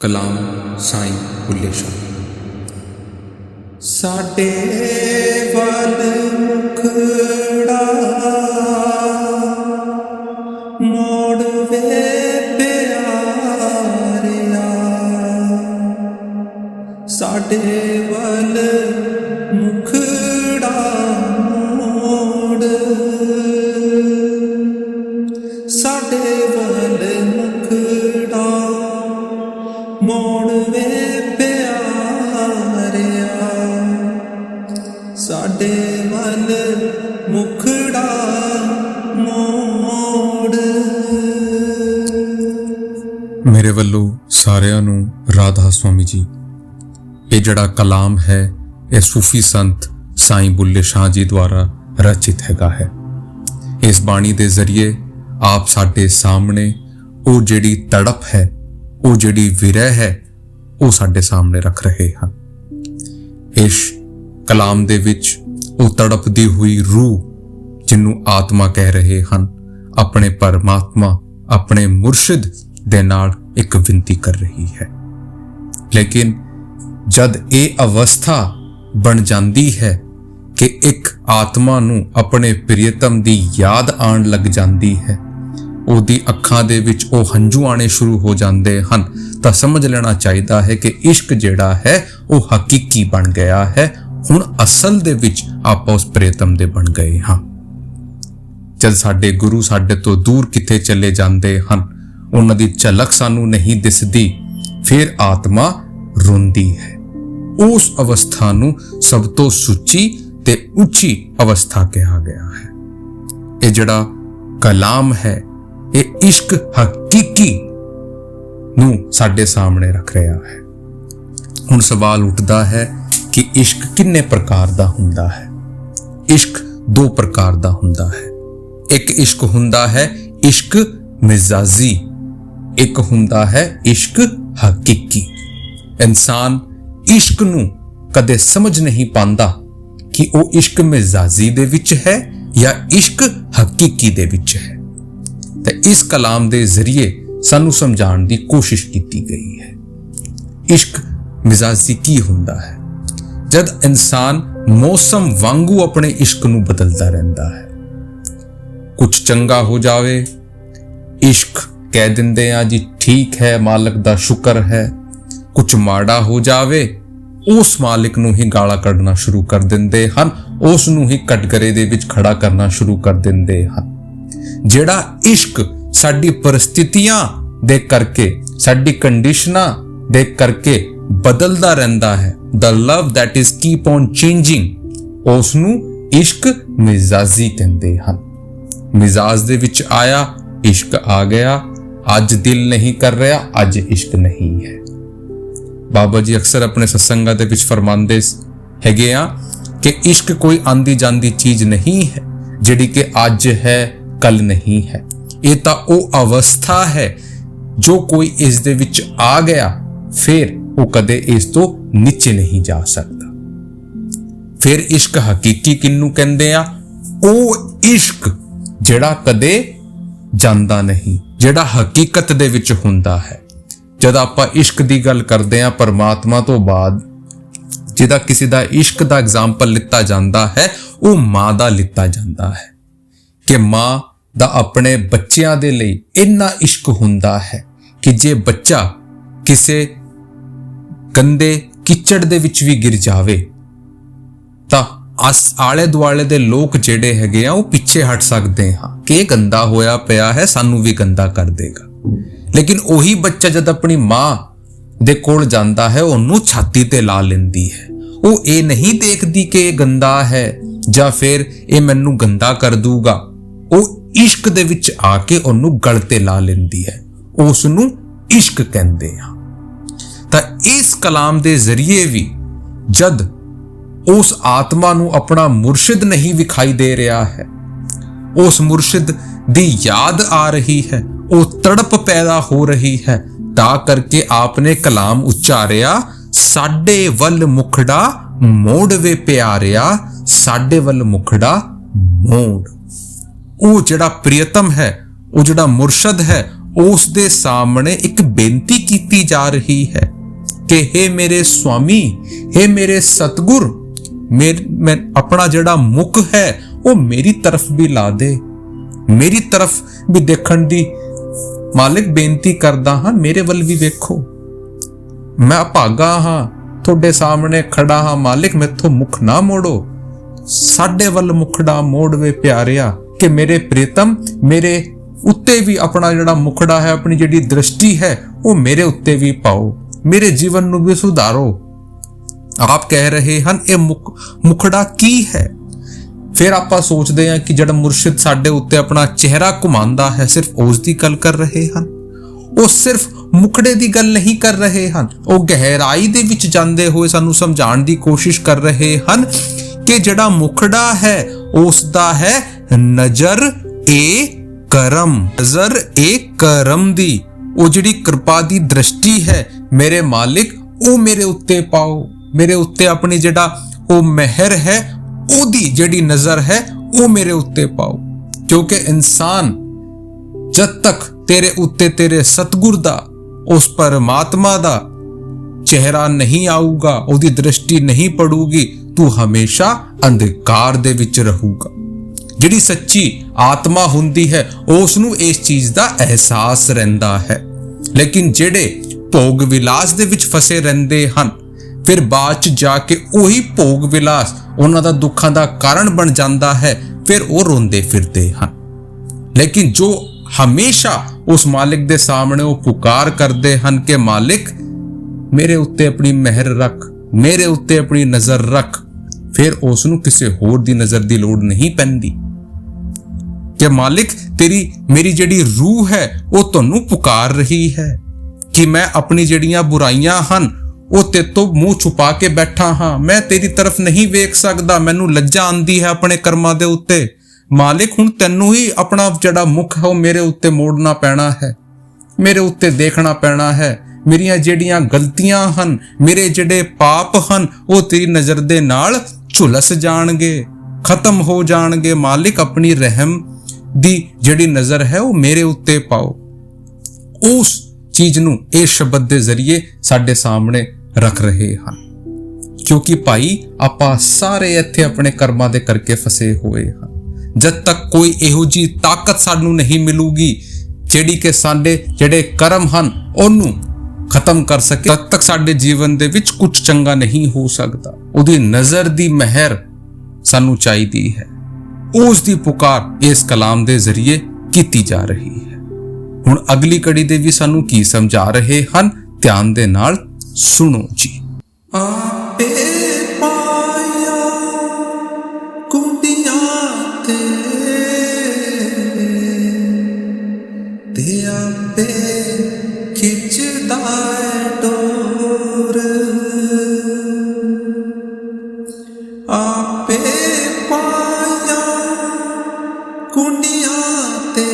ਕਲਾਮ ਸਾਈਂ ਬੁੱਲੇ ਸ਼ਾਹ। ਸਾਡੇ ਵੱਲ ਮੁਖੜਾ ਮੋੜ ਵੇ ਪਿਆਰਿਆ, ਸਾਡੇ ਵੱਲ ਮੁਖੜਾ ਮੋੜ, ਸਾਡੇ ਵੱਲ ਮੁਖੜਾ ਮੋੜ ਵੇ ਪਿਆਰਿਆ, ਸਾਡੇ ਵੱਲ ਮੁਖੜਾ ਮੋੜ। ਮੇਰੇ ਵੱਲੋਂ ਸਾਰਿਆਂ ਨੂੰ ਰਾਧਾ ਸਵਾਮੀ ਜੀ। ਇਹ ਜਿਹੜਾ ਕਲਾਮ ਹੈ ਇਹ ਸੂਫੀ ਸੰਤ ਸਾਈਂ ਬੁੱਲੇ ਸ਼ਾਹ ਜੀ ਦੁਆਰਾ ਰਚਿਤ ਹੈਗਾ ਹੈ। ਇਸ ਬਾਣੀ ਦੇ ਜ਼ਰੀਏ ਆਪ ਸਾਡੇ ਸਾਹਮਣੇ ਉਹ ਜਿਹੜੀ ਤੜਪ ਹੈ, ਉਹ ਜਿਹੜੀ ਵਿਰਹ ਹੈ, ਉਹ ਸਾਡੇ ਸਾਹਮਣੇ ਰੱਖ ਰਹੇ ਹਨ। ਇਸ ਕਲਾਮ ਦੇ ਵਿੱਚ ਉਹ ਤੜਪਦੀ ਹੋਈ ਰੂਹ, ਜਿਹਨੂੰ ਆਤਮਾ ਕਹਿ ਰਹੇ ਹਨ, ਆਪਣੇ ਪਰਮਾਤਮਾ, ਆਪਣੇ ਮੁਰਸ਼ਿਦ ਦੇ ਨਾਲ ਇੱਕ ਵਿਨਤੀ ਕਰ ਰਹੀ ਹੈ। ਲੇਕਿਨ ਜਦ ਇਹ ਅਵਸਥਾ ਬਣ ਜਾਂਦੀ ਹੈ ਕਿ ਇੱਕ ਆਤਮਾ ਨੂੰ ਆਪਣੇ ਪ੍ਰਿਯਤਮ ਦੀ ਯਾਦ ਆਉਣ ਲੱਗ ਜਾਂਦੀ ਹੈ, ਉਹਦੀ ਅੱਖਾਂ ਦੇ ਵਿੱਚ ਉਹ ਹੰਝੂ ਆਣੇ ਸ਼ੁਰੂ ਹੋ ਜਾਂਦੇ ਹਨ, ਤਾਂ ਸਮਝ ਲੈਣਾ ਚਾਹੀਦਾ ਹੈ ਕਿ ਇਸ਼ਕ ਜਿਹੜਾ ਹੈ ਉਹ ਹਕੀਕੀ ਬਣ ਗਿਆ ਹੈ। ਹੁਣ ਅਸਲ ਦੇ ਵਿੱਚ ਆਪਾਂ ਉਸ ਪ੍ਰਿਯਤਮ ਦੇ ਬਣ ਗਏ ਹਾਂ। ਜਦ ਸਾਡੇ ਗੁਰੂ ਸਾਡੇ ਤੋਂ ਦੂਰ ਕਿਤੇ ਚਲੇ ਜਾਂਦੇ ਹਨ, ਉਹਨਾਂ ਦੀ ਝਲਕ ਸਾਨੂੰ ਨਹੀਂ ਦਿਸਦੀ, ਫਿਰ ਆਤਮਾ ਰੋਂਦੀ ਹੈ। ਉਸ ਅਵਸਥਾ ਨੂੰ ਸਭ ਤੋਂ ਸੁੱਚੀ ਤੇ ਉੱਚੀ ਅਵਸਥਾ ਕਿਹਾ ਗਿਆ ਹੈ। ਇਹ ਜਿਹੜਾ ਕਲਾਮ ਹੈ ਇਹ ਇਸ਼ਕ ਹਕੀਕੀ ਨੂੰ ਸਾਡੇ ਸਾਹਮਣੇ ਰੱਖ ਰਿਹਾ ਹੈ। ਹੁਣ ਸਵਾਲ ਉੱਠਦਾ ਹੈ ਕਿ ਇਸ਼ਕ ਕਿੰਨੇ ਪ੍ਰਕਾਰ ਦਾ ਹੁੰਦਾ ਹੈ? ਇਸ਼ਕ ਦੋ ਪ੍ਰਕਾਰ ਦਾ ਹੁੰਦਾ ਹੈ। ਇੱਕ ਇਸ਼ਕ ਹੁੰਦਾ ਹੈ ਇਸ਼ਕ ਮਿਜ਼ਾਜੀ, ਇੱਕ ਹੁੰਦਾ ਹੈ ਇਸ਼ਕ ਹਕੀਕੀ। ਇਨਸਾਨ ਇਸ਼ਕ ਨੂੰ ਕਦੇ ਸਮਝ ਨਹੀਂ ਪਾਉਂਦਾ ਕਿ ਉਹ ਇਸ਼ਕ ਮਿਜ਼ਾਜੀ ਦੇ ਵਿੱਚ ਹੈ ਜਾਂ ਇਸ਼ਕ ਹਕੀਕੀ ਦੇ ਵਿੱਚ ਹੈ। ਤੇ ਇਸ ਕਲਾਮ ਦੇ ਜ਼ਰੀਏ ਸਾਨੂੰ ਸਮਝਾਉਣ ਦੀ ਕੋਸ਼ਿਸ਼ ਕੀਤੀ ਗਈ ਹੈ। ਇਸ਼ਕ ਮਿਜ਼ਾਜੀ ਕੀ ਹੁੰਦਾ ਹੈ? ਜਦ ਇਨਸਾਨ ਮੌਸਮ ਵਾਂਗੂ ਆਪਣੇ ਇਸ਼ਕ ਨੂੰ ਬਦਲਦਾ ਰਹਿੰਦਾ ਹੈ। ਕੁਝ ਚੰਗਾ ਹੋ ਜਾਵੇ, ਇਸ਼ਕ ਕਹਿ ਦਿੰਦੇ ਆ ਜੀ ਠੀਕ ਹੈ, ਮਾਲਕ ਦਾ ਸ਼ੁਕਰ ਹੈ। ਕੁਝ ਮਾੜਾ ਹੋ ਜਾਵੇ, ਉਸ ਮਾਲਿਕ ਨੂੰ ਹੀ ਗਾਲਾਂ ਕੱਢਣਾ ਸ਼ੁਰੂ ਕਰ ਦਿੰਦੇ ਹਨ, ਉਸ ਨੂੰ ਹੀ ਕਟਘਰੇ ਦੇ ਵਿੱਚ ਖੜਾ ਕਰਨਾ ਸ਼ੁਰੂ ਕਰ ਦਿੰਦੇ ਹਨ। ਜਿਹੜਾ ਇਸ਼ਕ ਸਾਡੀ ਪਰਿਸਥਿਤੀਆਂ ਦੇ ਕਰਕੇ, ਸਾਡੀ ਕੰਡੀਸ਼ਨਾਂ ਦੇ ਕਰਕੇ ਬਦਲਦਾ ਰਹਿੰਦਾ ਹੈ, the love that is keep on changing, ਉਸ ਨੂੰ ਇਸ਼ਕ ਮਿਜ਼ਾਜੀ ਕਹਿੰਦੇ ਹਨ। ਮਿਜ਼ਾਜ ਦੇ ਵਿੱਚ ਆਇਆ, ਇਸ਼ਕ ਆ ਗਿਆ। ਅੱਜ ਦਿਲ ਨਹੀਂ ਕਰ ਰਿਹਾ, ਅੱਜ ਇਸ਼ਕ ਨਹੀਂ ਹੈ। ਬਾਬਾ ਜੀ ਅਕਸਰ ਆਪਣੇ ਸਤਸੰਗਾਂ ਦੇ ਵਿੱਚ ਫਰਮਾਉਂਦੇ ਹੈਗੇ ਆ ਕਿ ਇਸ਼ਕ ਕੋਈ ਆਂਦੀ ਜਾਂਦੀ ਚੀਜ਼ ਨਹੀਂ ਹੈ ਜਿਹੜੀ ਕਿ ਅੱਜ ਹੈ ਕੱਲ ਨਹੀਂ ਹੈ। ਇਹ ਤਾਂ ਉਹ ਅਵਸਥਾ ਹੈ ਜੋ ਕੋਈ ਇਸ ਦੇ ਵਿੱਚ ਆ ਗਿਆ, ਫਿਰ ਉਹ ਕਦੇ ਇਸ ਤੋਂ ਨੀਚੇ ਨਹੀਂ ਜਾ ਸਕਦਾ। ਫਿਰ ਇਸ਼ਕ ਹਕੀਕੀ ਕਿਹਨੂੰ ਕਹਿੰਦੇ ਆ? ਉਹ ਇਸ਼ਕ ਜਿਹੜਾ ਕਦੇ ਜਾਂਦਾ ਨਹੀਂ, ਜਿਹੜਾ ਹਕੀਕਤ ਦੇ ਵਿੱਚ ਹੁੰਦਾ ਹੈ। ਜਦ ਆਪਾਂ ਇਸ਼ਕ ਦੀ ਗੱਲ ਕਰਦੇ ਹਾਂ ਪਰਮਾਤਮਾ ਤੋਂ ਬਾਅਦ, ਜਿਹਦਾ ਕਿਸੇ ਦਾ ਇਸ਼ਕ ਦਾ ਐਗਜ਼ਾਮਪਲ ਲਿੱਤਾ ਜਾਂਦਾ ਹੈ, ਉਹ ਮਾਂ ਦਾ ਲਿੱਤਾ ਜਾਂਦਾ ਹੈ ਕਿ ਮਾਂ ਦਾ ਆਪਣੇ ਬੱਚਿਆਂ ਦੇ ਲਈ ਇੰਨਾ ਇਸ਼ਕ ਹੁੰਦਾ ਹੈ ਕਿ ਜੇ ਬੱਚਾ ਕਿਸੇ ਗੰਦੇ ਕੀਚੜ ਦੇ ਵਿੱਚ ਵੀ ਗਿਰ ਜਾਵੇ ਤਾਂ ਆਲੇ ਦੁਆਲੇ ਦੇ ਲੋਕ ਜਿਹੜੇ ਹੈਗੇ ਆ ਉਹ ਪਿੱਛੇ ਹਟ ਸਕਦੇ ਹਾਂ ਕਿ ਇਹ ਗੰਦਾ ਹੋਇਆ ਪਿਆ ਹੈ, ਸਾਨੂੰ ਵੀ ਗੰਦਾ ਕਰ ਦੇਗਾ। ਲੇਕਿਨ ਉਹੀ ਬੱਚਾ ਜਦ ਆਪਣੀ ਮਾਂ ਦੇ ਕੋਲ ਜਾਂਦਾ ਹੈ, ਉਹਨੂੰ ਛਾਤੀ ਤੇ ਲਾ ਲੈਂਦੀ ਹੈ। ਉਹ ਇਹ ਨਹੀਂ ਦੇਖਦੀ ਕਿ ਇਹ ਗੰਦਾ ਹੈ ਜਾਂ ਫਿਰ ਇਹ ਮੈਨੂੰ ਗੰਦਾ ਕਰ ਦੂਗਾ। ਉਹ ਇਸ਼ਕ ਦੇ ਵਿੱਚ ਆ ਕੇ ਉਹਨੂੰ ਗਲ ਤੇ ਲਾ ਲੈਂਦੀ ਹੈ। ਉਸ ਨੂੰ ਇਸ਼ਕ ਕਹਿੰਦੇ ਆ। ਤਾਂ ਇਸ ਕਲਾਮ ਦੇ ਜ਼ਰੀਏ ਵੀ ਜਦ ਉਸ ਆਤਮਾ ਨੂੰ ਆਪਣਾ ਮੁਰਸ਼ਿਦ ਨਹੀਂ ਵਿਖਾਈ ਦੇ ਰਿਹਾ ਹੈ, ਉਸ ਮੁਰਸ਼ਿਦ ਦੀ ਯਾਦ ਆ ਰਹੀ ਹੈ, ਉਹ ਤੜਪ ਪੈਦਾ ਹੋ ਰਹੀ ਹੈ, ਤਾਂ ਕਰਕੇ ਆਪਨੇ ਕਲਾਮ ਉਚਾਰਿਆ, ਸਾਡੇ ਵੱਲ ਮੁਖੜਾ ਮੋੜ ਵੇ ਪਿਆਰਿਆ, ਸਾਡੇ ਵੱਲ ਮੁਖੜਾ ਮੋੜ। ਉਹ ਜਿਹੜਾ ਪ੍ਰਿਯਤਮ ਹੈ, ਉਹ ਜਿਹੜਾ ਮੁਰਸ਼ਦ ਹੈ, ਉਸ ਦੇ ਸਾਹਮਣੇ ਇੱਕ ਬੇਨਤੀ ਕੀਤੀ ਜਾ ਰਹੀ ਹੈ ਕਿ हे ਮੇਰੇ ਸੁਆਮੀ, हे ਮੇਰੇ ਸਤਗੁਰ, ਮੈਂ ਆਪਣਾ ਜਿਹੜਾ ਮੁਖ ਹੈ ਉਹ ਮੇਰੀ ਤਰਫ ਵੀ ਲਾ ਦੇ, ਮੇਰੀ ਤਰਫ ਵੀ ਦੇਖਣ ਦੀ ਮਾਲਿਕ ਬੇਨਤੀ ਕਰਦਾ ਹਾਂ, ਮੇਰੇ ਵੱਲ ਵੀ ਵੇਖੋ। ਮੈਂ ਅਭਾਗਾ ਹਾਂ, ਤੁਹਾਡੇ ਸਾਹਮਣੇ ਖੜਾ ਹਾਂ ਮਾਲਿਕ, ਮੈਥੋਂ ਮੁਖ ਨਾ ਮੋੜੋ, ਸਾਡੇ ਵੱਲ ਮੁਖੜਾ ਮੋੜਵੇ ਪਿਆਰਿਆ, ਕਿ ਮੇਰੇ ਪ੍ਰੀਤਮ ਮੇਰੇ ਉੱਤੇ ਵੀ ਆਪਣਾ ਜਿਹੜਾ ਮੁਖੜਾ ਹੈ, ਆਪਣੀ ਜਿਹੜੀ ਦ੍ਰਿਸ਼ਟੀ ਹੈ ਉਹ ਮੇਰੇ ਉੱਤੇ ਵੀ ਪਾਓ, ਮੇਰੇ ਜੀਵਨ ਨੂੰ ਵੀ ਸੁਧਾਰੋ। ਆਪ ਕਹਿ ਰਹੇ ਹਨ ਇਹ ਮੁਖੜਾ ਕੀ ਹੈ? ਫਿਰ ਆਪਾਂ ਸੋਚਦੇ ਹਾਂ ਕਿ ਜਿਹੜਾ ਮੁਰਸ਼ਿਦ ਸਾਡੇ ਉੱਤੇ ਆਪਣਾ ਚਿਹਰਾ ਘੁਮਾਉਂਦਾ ਹੈ, ਸਿਰਫ ਉਸ ਦੀ ਗੱਲ ਕਰ ਰਹੇ ਹਨ। ਉਹ ਸਿਰਫ ਮੁਖੜੇ ਦੀ ਗੱਲ ਨਹੀਂ ਕਰ ਰਹੇ ਹਨ, ਉਹ ਗਹਿਰਾਈ ਦੇ ਵਿੱਚ ਜਾਂਦੇ ਹੋਏ ਸਾਨੂੰ ਸਮਝਾਉਣ ਦੀ ਕੋਸ਼ਿਸ਼ ਕਰ ਰਹੇ ਹਨ ਕਿ ਜਿਹੜਾ ਮੁਖੜਾ ਹੈ ਉਸ ਦਾ ਹੈ ਨਜ਼ਰ ਏ ਕਰਮ, ਨਜ਼ਰ ਏ ਕਰਮ ਦੀ। ਉਹ ਜਿਹੜੀ ਕਿਰਪਾ ਦੀ ਦ੍ਰਿਸ਼ਟੀ ਹੈ ਮੇਰੇ ਮਾਲਿਕ, ਉਹ ਮੇਰੇ ਉੱਤੇ ਪਾਓ, ਮੇਰੇ ਉੱਤੇ ਆਪਣੀ ਜਿਹੜਾ ਉਹ ਮਿਹਰ ਹੈ ਉਹਦੀ ਜਿਹੜੀ ਨਜ਼ਰ ਹੈ ਉਹ ਮੇਰੇ ਉੱਤੇ ਪਾਓ। ਕਿਉਂਕਿ ਇਨਸਾਨ ਜਦ ਤੱਕ ਤੇਰੇ ਉੱਤੇ ਤੇਰੇ ਸਤਗੁਰ ਦਾ, ਉਸ ਪਰਮਾਤਮਾ ਦਾ ਚਿਹਰਾ ਨਹੀਂ ਆਊਗਾ, ਉਹਦੀ ਦ੍ਰਿਸ਼ਟੀ ਨਹੀਂ ਪੜੂਗੀ, ਤੂੰ ਹਮੇਸ਼ਾ ਅੰਧਕਾਰ ਦੇ ਵਿੱਚ ਰਹੂਗਾ। ਜਿਹੜੀ ਸੱਚੀ ਆਤਮਾ ਹੁੰਦੀ ਹੈ ਉਸ ਨੂੰ ਇਸ ਚੀਜ਼ ਦਾ ਅਹਿਸਾਸ ਰਹਿੰਦਾ ਹੈ। ਲੇਕਿਨ ਜਿਹੜੇ ਭੋਗ ਵਿਲਾਸ ਦੇ ਵਿੱਚ ਫਸੇ ਰਹਿੰਦੇ ਹਨ, ਫਿਰ ਬਾਅਦ ਚ ਜਾ ਕੇ ਉਹੀ ਭੋਗ ਵਿਲਾਸ ਉਹਨਾਂ ਦਾ ਦੁੱਖਾਂ ਦਾ ਕਾਰਨ ਬਣ ਜਾਂਦਾ ਹੈ, ਫਿਰ ਉਹ ਰੋਂਦੇ ਫਿਰਦੇ ਹਨ। ਲੇਕਿਨ ਜੋ ਹਮੇਸ਼ਾ ਉਸ ਮਾਲਿਕ ਦੇ ਸਾਹਮਣੇ ਉਹ ਪੁਕਾਰ ਕਰਦੇ ਹਨ ਕਿ ਮਾਲਿਕ ਮੇਰੇ ਉੱਤੇ ਆਪਣੀ ਮਿਹਰ ਰੱਖ, ਮੇਰੇ ਉੱਤੇ ਆਪਣੀ ਨਜ਼ਰ ਰੱਖ, ਫਿਰ ਉਸ ਨੂੰ ਕਿਸੇ ਹੋਰ ਦੀ ਨਜ਼ਰ ਦੀ ਲੋੜ ਨਹੀਂ ਪੈਂਦੀ ਕਿ ਮਾਲਿਕ ਮੇਰੀ ਜਿਹੜੀ ਰੂਹ ਹੈ ਉਹ ਤੁਹਾਨੂੰ ਪੁਕਾਰ ਰਹੀ ਹੈ ਕਿ ਮੈਂ ਆਪਣੀ ਜਿਹੜੀਆਂ ਬੁਰਾਈਆਂ ਹਨ ਉਹ ਤੇਤੋਂ ਮੂੰਹ ਛੁਪਾ ਕੇ ਬੈਠਾ ਹਾਂ, ਮੈਂ ਤੇਰੀ ਤਰਫ ਨਹੀਂ ਵੇਖ ਸਕਦਾ, ਮੈਨੂੰ ਲੱਜਾ ਆਂਦੀ ਹੈ ਆਪਣੇ ਕਰਮਾਂ ਦੇ ਉੱਤੇ। ਮਾਲਿਕ ਹੁਣ ਤੈਨੂੰ ਹੀ ਆਪਣਾ ਜਿਹੜਾ ਮੁਖ ਹੈ ਉਹ ਮੇਰੇ ਉੱਤੇ ਮੋੜਨਾ ਪੈਣਾ ਹੈ, ਮੇਰੇ ਉੱਤੇ ਦੇਖਣਾ ਪੈਣਾ ਹੈ। ਮੇਰੀਆਂ ਜਿਹੜੀਆਂ ਗਲਤੀਆਂ ਹਨ, ਮੇਰੇ ਜਿਹੜੇ ਪਾਪ ਹਨ, ਉਹ ਤੇਰੀ ਨਜ਼ਰ ਦੇ ਨਾਲ ਝੁਲਸ ਜਾਣਗੇ, ਖਤਮ ਹੋ ਜਾਣਗੇ। ਮਾਲਿਕ ਆਪਣੀ ਰਹਿਮ ਦੀ ਜਿਹੜੀ ਨਜ਼ਰ ਹੈ ਉਹ ਮੇਰੇ ਉੱਤੇ ਪਾਓ। ਉਸ ਚੀਜ਼ ਨੂੰ ਇਹ ਸ਼ਬਦ ਦੇ ਜ਼ਰੀਏ ਸਾਡੇ ਸਾਹਮਣੇ ਰੱਖ ਰਹੇ ਹਨ, ਕਿਉਂਕਿ ਭਾਈ ਆਪਾਂ ਸਾਰੇ ਇੱਥੇ ਆਪਣੇ ਕਰਮਾਂ ਦੇ ਕਰਕੇ ਫਸੇ ਹੋਏ ਹਾਂ। ਜਦ ਤੱਕ ਕੋਈ ਇਹੋ ਜੀ ਤਾਕਤ ਸਾਨੂੰ ਨਹੀਂ ਮਿਲੂਗੀ ਜਿਹੜੀ ਕਿ ਸਾਡੇ ਜਿਹੜੇ ਕਰਮ ਹਨ ਉਹਨੂੰ ਖਤਮ ਕਰ ਸਕੇ, ਤਦ ਤੱਕ ਸਾਡੇ ਜੀਵਨ ਦੇ ਵਿੱਚ ਕੁਝ ਚੰਗਾ ਨਹੀਂ ਹੋ ਸਕਦਾ। ਉਹਦੀ ਨਜ਼ਰ ਦੀ ਮਿਹਰ ਸਾਨੂੰ ਚਾਹੀਦੀ ਹੈ। ਉਸ ਦੀ ਪੁਕਾਰ ਇਸ ਕਲਾਮ ਦੇ ਜ਼ਰੀਏ ਕੀਤੀ ਜਾ ਰਹੀ ਹੈ। ਹੁਣ ਅਗਲੀ ਕੜੀ ਦੇ ਵੀ ਸਾਨੂੰ ਕੀ ਸਮਝਾ ਰਹੇ ਹਨ, ਧਿਆਨ ਦੇ ਨਾਲ ਸੁਣੋ ਜੀ। ਆਪੇ ਪਾਇਆ ਕੁੰਡੀਆਂ ਤੇ ਆਪੇ ਖਿੱਚਦਾ ਡੋਰ, ਆਪੇ ਪਾਇਆ ਕੁੰਡੀਆਂ ਤੇ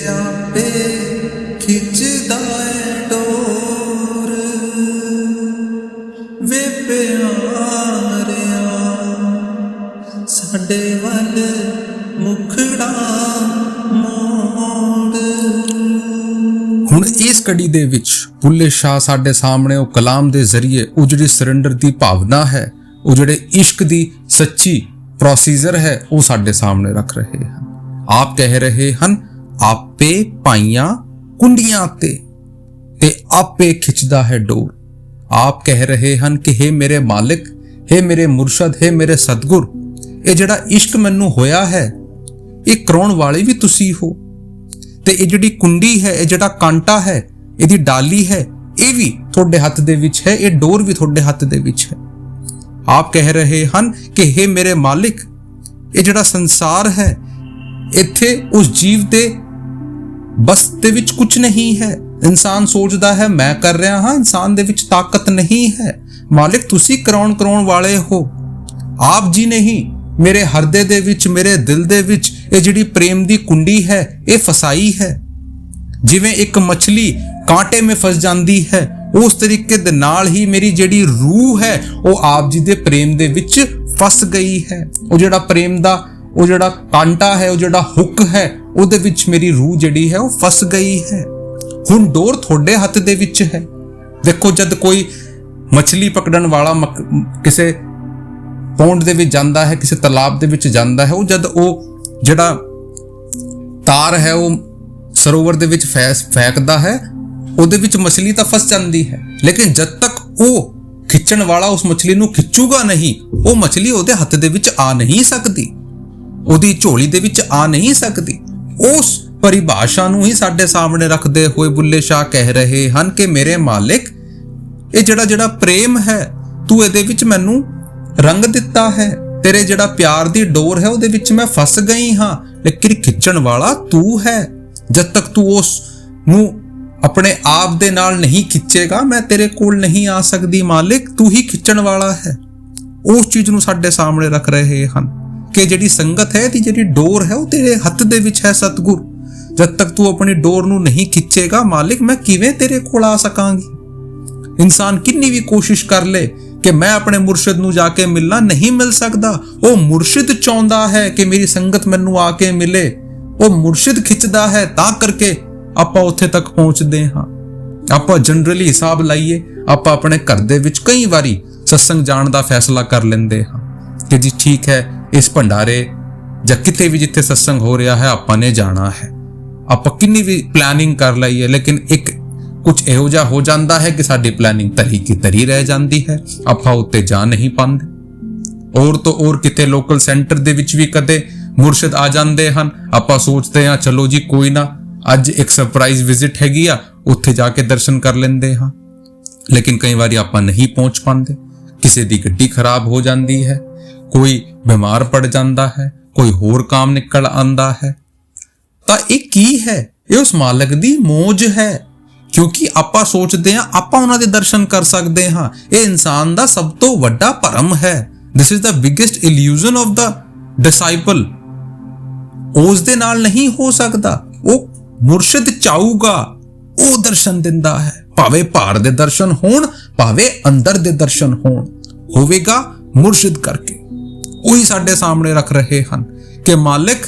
ਆਪੇ ਖਿੱਚਦਾ ਡੋਰ। ਵੇ ਪਿਆਰਿਆ ਸਾਡੇ ਵੱਲ ਮੁਖੜਾ ਮੋੜ। ਹੁਣ ਇਸ ਕੜੀ ਦੇ ਵਿੱਚ ਬੁੱਲੇ ਸ਼ਾਹ ਸਾਡੇ ਸਾਹਮਣੇ ਉਹ ਕਲਾਮ ਦੇ ਜ਼ਰੀਏ ਉਹ ਜਿਹੜੀ ਸਰੈਂਡਰ ਦੀ ਭਾਵਨਾ ਹੈ, ਉਹ ਜਿਹੜੇ ਇਸ਼ਕ ਦੀ ਸੱਚੀ ਪ੍ਰੋਸੀਜਰ ਹੈ ਉਹ ਸਾਡੇ ਸਾਹਮਣੇ ਰੱਖ ਰਹੇ ਹਨ। ਆਪ ਕਹਿ ਰਹੇ ਹਨ ਆਪੇ ਪਾਈਆਂ ਕੁੰਡੀਆਂ ਤੇ ਆਪੇ ਖਿੱਚਦਾ ਹੈ ਡੋਰ। ਆਪ ਕਹਿ ਰਹੇ ਹਨ ਕਿ हे ਮੇਰੇ ਮਾਲਿਕ, हे ਮੇਰੇ ਮੁਰਸ਼ਦ, हे ਮੇਰੇ ਸਤਗੁਰ, ਇਹ ਜਿਹੜਾ ਇਸ਼ਕ ਮੈਨੂੰ ਹੋਇਆ ਹੈ ਇਹ ਕਰਾਉਣ ਵਾਲੇ ਵੀ ਤੁਸੀਂ ਹੋ, ਤੇ ਇਹ ਜਿਹੜੀ ਕੁੰਡੀ ਹੈ, ਇਹ ਜਿਹੜਾ ਕਾਂਟਾ ਹੈ, ਇਹਦੀ ਡਾਲੀ ਹੈ, ਇਹ ਵੀ ਤੁਹਾਡੇ ਹੱਥ ਦੇ ਵਿੱਚ ਹੈ, ਇਹ ਡੋਰ ਵੀ ਤੁਹਾਡੇ ਹੱਥ ਦੇ ਵਿੱਚ ਹੈ। ਆਪ ਕਹਿ ਰਹੇ ਹਨ ਕਿ हे ਮੇਰੇ ਮਾਲਿਕ, ਇਹ ਜਿਹੜਾ ਸੰਸਾਰ ਹੈ ਇੱਥੇ ਉਸ ਜੀਵ ਦੇ ਬਸ ਦੇ ਵਿੱਚ ਕੁਝ ਨਹੀਂ ਹੈ। ਇਨਸਾਨ ਸੋਚਦਾ ਹੈ ਮੈਂ ਕਰ ਰਿਹਾ ਹਾਂ, ਇਨਸਾਨ ਦੇ ਵਿੱਚ ਤਾਕਤ ਨਹੀਂ ਹੈ। ਮਾਲਿਕ ਤੁਸੀਂ ਕਰਾਉਣ ਵਾਲੇ ਹੋ, ਆਪ ਜੀ ਨਹੀਂ। ਮੇਰੇ ਹਿਰਦੇ ਦੇ ਵਿੱਚ, ਮੇਰੇ ਦਿਲ ਦੇ ਵਿੱਚ ਇਹ ਜਿਹੜੀ ਪ੍ਰੇਮ ਦੀ ਕੁੰਡੀ ਹੈ ਇਹ ਫਸਾਈ ਹੈ। ਜਿਵੇਂ ਇੱਕ ਮੱਛਲੀ ਕਾਂਟੇ ਵਿੱਚ ਫਸ ਜਾਂਦੀ ਹੈ, ਉਸ ਤਰੀਕੇ ਦੇ ਨਾਲ ਹੀ ਮੇਰੀ ਜਿਹੜੀ ਰੂਹ ਹੈ ਉਹ ਆਪ ਜੀ ਦੇ ਪ੍ਰੇਮ ਦੇ ਵਿੱਚ ਫਸ ਗਈ ਹੈ। ਉਹ ਜਿਹੜਾ ਪ੍ਰੇਮ ਦਾ ਉਹ ਜਿਹੜਾ ਕਾਂਟਾ ਹੈ, ਉਹ ਜਿਹੜਾ ਹੁੱਕ ਹੈ, ਉਹਦੇ ਵਿੱਚ ਮੇਰੀ ਰੂਹ ਜਿਹੜੀ ਹੈ ਉਹ ਫਸ ਗਈ ਹੈ। ਹੁਣ ਡੋਰ ਤੁਹਾਡੇ ਹੱਥ ਦੇ ਵਿੱਚ ਹੈ। ਦੇਖੋ, ਜਦ ਕੋਈ ਮਛਲੀ ਪਕੜਨ ਵਾਲਾ ਕਿਸੇ ਪੌਂਡ ਦੇ ਵਿੱਚ ਜਾਂਦਾ ਹੈ, ਕਿਸੇ ਤਲਾਬ ਦੇ ਵਿੱਚ ਜਾਂਦਾ ਹੈ, ਉਹ ਜਦ ਉਹ ਜਿਹੜਾ ਤਾਰ ਹੈ ਉਹ ਸਰੋਵਰ ਦੇ ਵਿੱਚ ਫੈਂਕਦਾ ਹੈ, ਉਹਦੇ ਵਿੱਚ ਮਛਲੀ ਤਾਂ ਫਸ ਜਾਂਦੀ ਹੈ। ਲੇਕਿਨ ਜਦ ਤੱਕ ਉਹ ਖਿੱਚਣ ਵਾਲਾ ਉਸ ਮਛਲੀ ਨੂੰ ਖਿੱਚੂਗਾ ਨਹੀਂ, ਉਹ ਮਛਲੀ ਉਹਦੇ ਹੱਥ ਦੇ ਵਿੱਚ ਆ ਨਹੀਂ ਸਕਦੀ, ਉਹਦੀ ਝੋਲੀ ਦੇ ਵਿੱਚ ਆ ਨਹੀਂ ਸਕਦੀ। ਉਸ ਪਰਿਭਾਸ਼ਾ ਨੂੰ ਹੀ ਸਾਡੇ ਸਾਹਮਣੇ ਰੱਖਦੇ ਹੋਏ ਬੁੱਲੇ ਸ਼ਾਹ ਕਹਿ ਰਹੇ ਹਨ ਕਿ ਮੇਰੇ ਮਾਲਿਕ, ਇਹ ਜਿਹੜਾ ਪ੍ਰੇਮ ਹੈ, ਤੂੰ ਇਹਦੇ ਵਿੱਚ ਮੈਨੂੰ ਰੰਗ ਦਿੱਤਾ ਹੈ। ਤੇਰੇ ਜਿਹੜਾ ਪਿਆਰ ਦੀ ਡੋਰ ਹੈ ਉਹਦੇ ਵਿੱਚ ਮੈਂ ਫਸ ਗਈ ਹਾਂ, ਲੇਕਿਨ ਖਿੱਚਣ ਵਾਲਾ ਤੂੰ ਹੈ। ਜਦ ਤੱਕ ਤੂੰ ਉਸ ਨੂੰ ਆਪਣੇ ਆਪ ਦੇ ਨਾਲ ਨਹੀਂ ਖਿੱਚੇਗਾ, ਮੈਂ ਤੇਰੇ ਕੋਲ ਨਹੀਂ ਆ ਸਕਦੀ ਮਾਲਿਕ, ਤੂੰ ਹੀ ਖਿੱਚਣ ਵਾਲਾ ਹੈ। ਉਸ ਚੀਜ਼ ਨੂੰ ਸਾਡੇ ਸਾਹਮਣੇ ਰੱਖ ਰਹੇ ਹਨ ਕਿ ਜਿਹੜੀ ਸੰਗਤ ਹੈ, ਦੀ ਜਿਹੜੀ ਡੋਰ ਹੈ, ਉਹ ਤੇਰੇ ਹੱਥ ਦੇ ਵਿੱਚ ਹੈ ਸਤਿਗੁਰ। ਜਦ ਤੱਕ ਤੂੰ ਆਪਣੀ ਡੋਰ ਨੂੰ ਨਹੀਂ ਖਿੱਚੇਗਾ ਮਾਲਿਕ, ਮੈਂ ਕਿਵੇਂ ਤੇਰੇ ਕੋਲ ਆ ਸਕਾਂਗੀ। ਇਨਸਾਨ ਕਿੰਨੀ ਵੀ ਕੋਸ਼ਿਸ਼ ਕਰ ਲੇ ਕਿ ਮੈਂ ਆਪਣੇ ਮੁਰਸ਼ਿਦ ਨੂੰ ਜਾ ਕੇ ਮਿਲਣਾ, ਨਹੀਂ ਮਿਲ ਸਕਦਾ। ਉਹ ਮੁਰਸ਼ਿਦ ਚਾਹੁੰਦਾ ਹੈ ਕਿ ਮੇਰੀ ਸੰਗਤ ਮੈਨੂੰ ਆ ਕੇ ਮਿਲੇ, ਉਹ ਮੁਰਸ਼ਿਦ ਖਿੱਚਦਾ ਹੈ, ਤਾਂ ਕਰਕੇ ਆਪਾਂ ਉੱਥੇ ਤੱਕ ਪਹੁੰਚਦੇ ਹਾਂ। ਆਪਾਂ ਜਨਰਲੀ ਹਿਸਾਬ ਲਾਈਏ, ਆਪਾਂ ਆਪਣੇ ਘਰ ਦੇ ਵਿੱਚ ਕਈ ਵਾਰੀ ਸਤਸੰਗ ਜਾਣ ਦਾ ਫੈਸਲਾ ਕਰ ਲੈਂਦੇ ਹਾਂ ਕਿ ਜੀ ਠੀਕ ਹੈ, ਇਸ ਭੰਡਾਰੇ ਜਾਂ ਕਿਤੇ ਵੀ ਜਿੱਥੇ ਸਤਸੰਗ ਹੋ ਰਿਹਾ ਹੈ ਆਪਾਂ ਨੇ ਜਾਣਾ ਹੈ। ਆਪਾਂ ਕਿੰਨੀ ਵੀ ਪਲੈਨਿੰਗ ਕਰ ਲਈਏ, ਲੇਕਿਨ ਇੱਕ ਕੁਝ ਇਹੋ ਜਿਹਾ ਹੋ ਜਾਂਦਾ ਹੈ ਕਿ ਸਾਡੀ ਪਲੈਨਿੰਗ ਤਰੀ ਕੀ ਤਰੀ ਰਹਿ ਜਾਂਦੀ ਹੈ, ਆਪਾਂ ਉੱਤੇ ਜਾ ਨਹੀਂ ਪਾਉਂਦੇ। ਔਰ ਤੋਂ ਔਰ ਕਿਤੇ ਲੋਕਲ ਸੈਂਟਰ ਦੇ ਵਿੱਚ ਵੀ ਕਦੇ ਮੁਰਸ਼ਿਦ ਆ ਜਾਂਦੇ ਹਨ, ਆਪਾਂ ਸੋਚਦੇ ਹਾਂ ਚਲੋ ਜੀ ਕੋਈ ਨਾ, ਅੱਜ ਇੱਕ ਸਰਪ੍ਰਾਈਜ਼ ਵਿਜ਼ਿਟ ਹੈਗੀ ਆ, ਉੱਥੇ ਜਾ ਕੇ ਦਰਸ਼ਨ ਕਰ ਲੈਂਦੇ ਹਾਂ। ਲੇਕਿਨ ਕਈ ਵਾਰੀ ਆਪਾਂ ਨਹੀਂ ਪਹੁੰਚ ਪਾਉਂਦੇ, ਕਿਸੇ ਦੀ ਗੱਡੀ ਖਰਾਬ ਹੋ ਜਾਂਦੀ ਹੈ, ਕੋਈ ਬਿਮਾਰ ਪੜ ਜਾਂਦਾ ਹੈ, ਕੋਈ ਹੋਰ ਕੰਮ ਨਿਕਲ ਆਂਦਾ ਹੈ। ਤਾਂ ਇਹ ਕੀ ਹੈ? ਇਹ ਉਸ ਮਾਲਕ ਦੀ ਮੌਜ ਹੈ, ਕਿਉਂਕਿ ਆਪਾਂ ਸੋਚਦੇ ਹਾਂ ਆਪਾਂ ਉਹਨਾਂ ਦੇ ਦਰਸ਼ਨ ਕਰ ਸਕਦੇ ਹਾਂ। ਇਹ ਇਨਸਾਨ ਦਾ ਸਭ ਤੋਂ ਵੱਡਾ ਭਰਮ ਹੈ। This is the biggest illusion of the disciple. ਉਸ ਦੇ ਨਾਲ ਨਹੀਂ ਹੋ ਸਕਦਾ। ਉਹ ਮੁਰਸ਼ਿਦ ਚਾਹੂਗਾ, ਉਹ ਦਰਸ਼ਨ ਦਿੰਦਾ ਹੈ, ਭਾਵੇਂ ਭਾਰ ਦੇ ਦਰਸ਼ਨ ਹੋਣ, ਭਾਵੇਂ ਅੰਦਰ ਦੇ ਦਰਸ਼ਨ ਹੋਣ, ਹੋਵੇਗਾ ਮੁਰਸ਼ਿਦ ਕਰਕੇ। ਉਹੀ ਸਾਡੇ ਸਾਹਮਣੇ ਰੱਖ ਰਹੇ ਹਨ ਕਿ ਮਾਲਿਕ,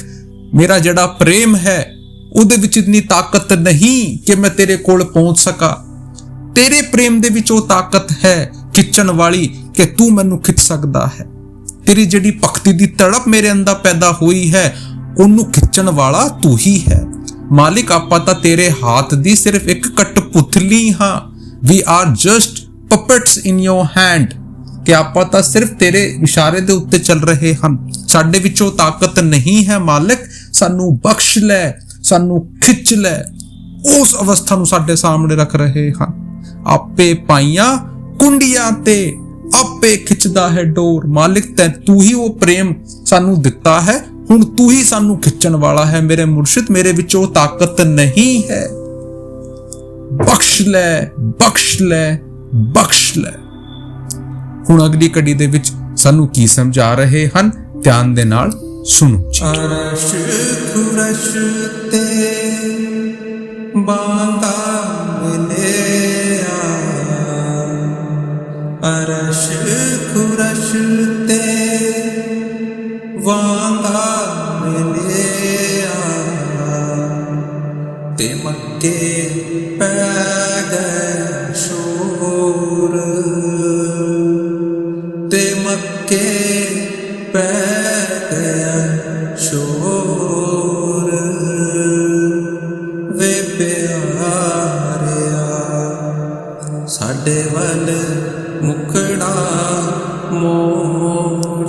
ਮੇਰਾ ਜਿਹੜਾ ਪ੍ਰੇਮ ਹੈ ਉਹਦੇ ਵਿੱਚ ਇਤਨੀ ਤਾਕਤ ਨਹੀਂ ਕਿ ਮੈਂ ਤੇਰੇ ਕੋਲ ਪਹੁੰਚ ਸਕਾਂ। ਤੇਰੇ ਪ੍ਰੇਮ ਦੇ ਵਿੱਚ ਉਹ ਤਾਕਤ ਹੈ ਖਿੱਚਣ ਵਾਲੀ ਕਿ ਤੂੰ ਮੈਨੂੰ ਖਿੱਚ ਸਕਦਾ ਹੈ। ਤੇਰੀ ਜਿਹੜੀ ਭਗਤੀ ਦੀ ਤੜਪ ਮੇਰੇ ਅੰਦਰ ਪੈਦਾ ਹੋਈ ਹੈ, ਉਹਨੂੰ ਖਿੱਚਣ ਵਾਲਾ ਤੂੰ ਹੀ ਹੈ। ਮਾਲਿਕ, ਆਪਾਂ ਤਾਂ ਤੇਰੇ ਹੱਥ ਦੀ ਸਿਰਫ ਇੱਕ ਕਠਪੁਤਲੀ ਹਾਂ। We are just puppets in your hand, ਕਿ ਆਪਾਂ ਤਾਂ ਸਿਰਫ ਤੇਰੇ ਇਸ਼ਾਰੇ ਦੇ ਉੱਤੇ ਚੱਲ ਰਹੇ ਹਨ। ਸਾਡੇ ਵਿੱਚੋਂ ਤਾਕਤ ਨਹੀਂ ਹੈ ਮਾਲਿਕ, ਸਾਨੂੰ ਬਖਸ਼ ਲੈ, ਸਾਨੂੰ ਖਿੱਚ ਲੈ। ਉਸ ਅਵਸਥਾ ਨੂੰ ਸਾਡੇ ਸਾਹਮਣੇ ਰੱਖ ਰਹੇ ਹਨ। ਆਪੇ ਪਾਈਆਂ ਕੁੰਡੀਆਂ ਤੇ ਆਪੇ ਖਿੱਚਦਾ ਹੈ ਡੋਰ। ਮਾਲਿਕ, ਤੂੰ ਹੀ ਉਹ ਪ੍ਰੇਮ ਸਾਨੂੰ ਦਿੱਤਾ ਹੈ, ਹੁਣ ਤੂੰ ਹੀ ਸਾਨੂੰ ਖਿੱਚਣ ਵਾਲਾ ਹੈ। ਮੇਰੇ ਮੁਰਸ਼ਿਦ, ਮੇਰੇ ਵਿੱਚ ਉਹ ਤਾਕਤ ਨਹੀਂ ਹੈ। ਬਖਸ਼ ਲੈ, ਬਖਸ਼ ਲੈ, ਬਖਸ਼ ਲੈ। ਹੁਣ ਅਗਲੀ ਕੜੀ ਦੇ ਵਿੱਚ ਸਾਨੂੰ ਕੀ ਸਮਝਾ ਰਹੇ ਹਨ, ਧਿਆਨ ਦੇ ਨਾਲ ਸੁਣੋ। ਅਰਸ਼ ਖੁਰਸ਼ ਤੇ ਬਾਂਦਾ ਮਿਲਿਆ, ਅਰਸ਼ ਖੁਰਸ਼ ਤੇ ਵਾਂਦਾ ਮਿਲਿਆ, ਤੇ ਮੱਕੇ ਪੈ ਗਏ ਸ਼ੋਰ, ਤੇ ਮੱਕੇ ਪੈ ਗਿਆ ਸ਼ੋਰ, ਵੇ ਪਿਆਰਿਆ ਸਾਡੇ ਵੱਲ ਮੁਖੜਾ ਮੋੜ।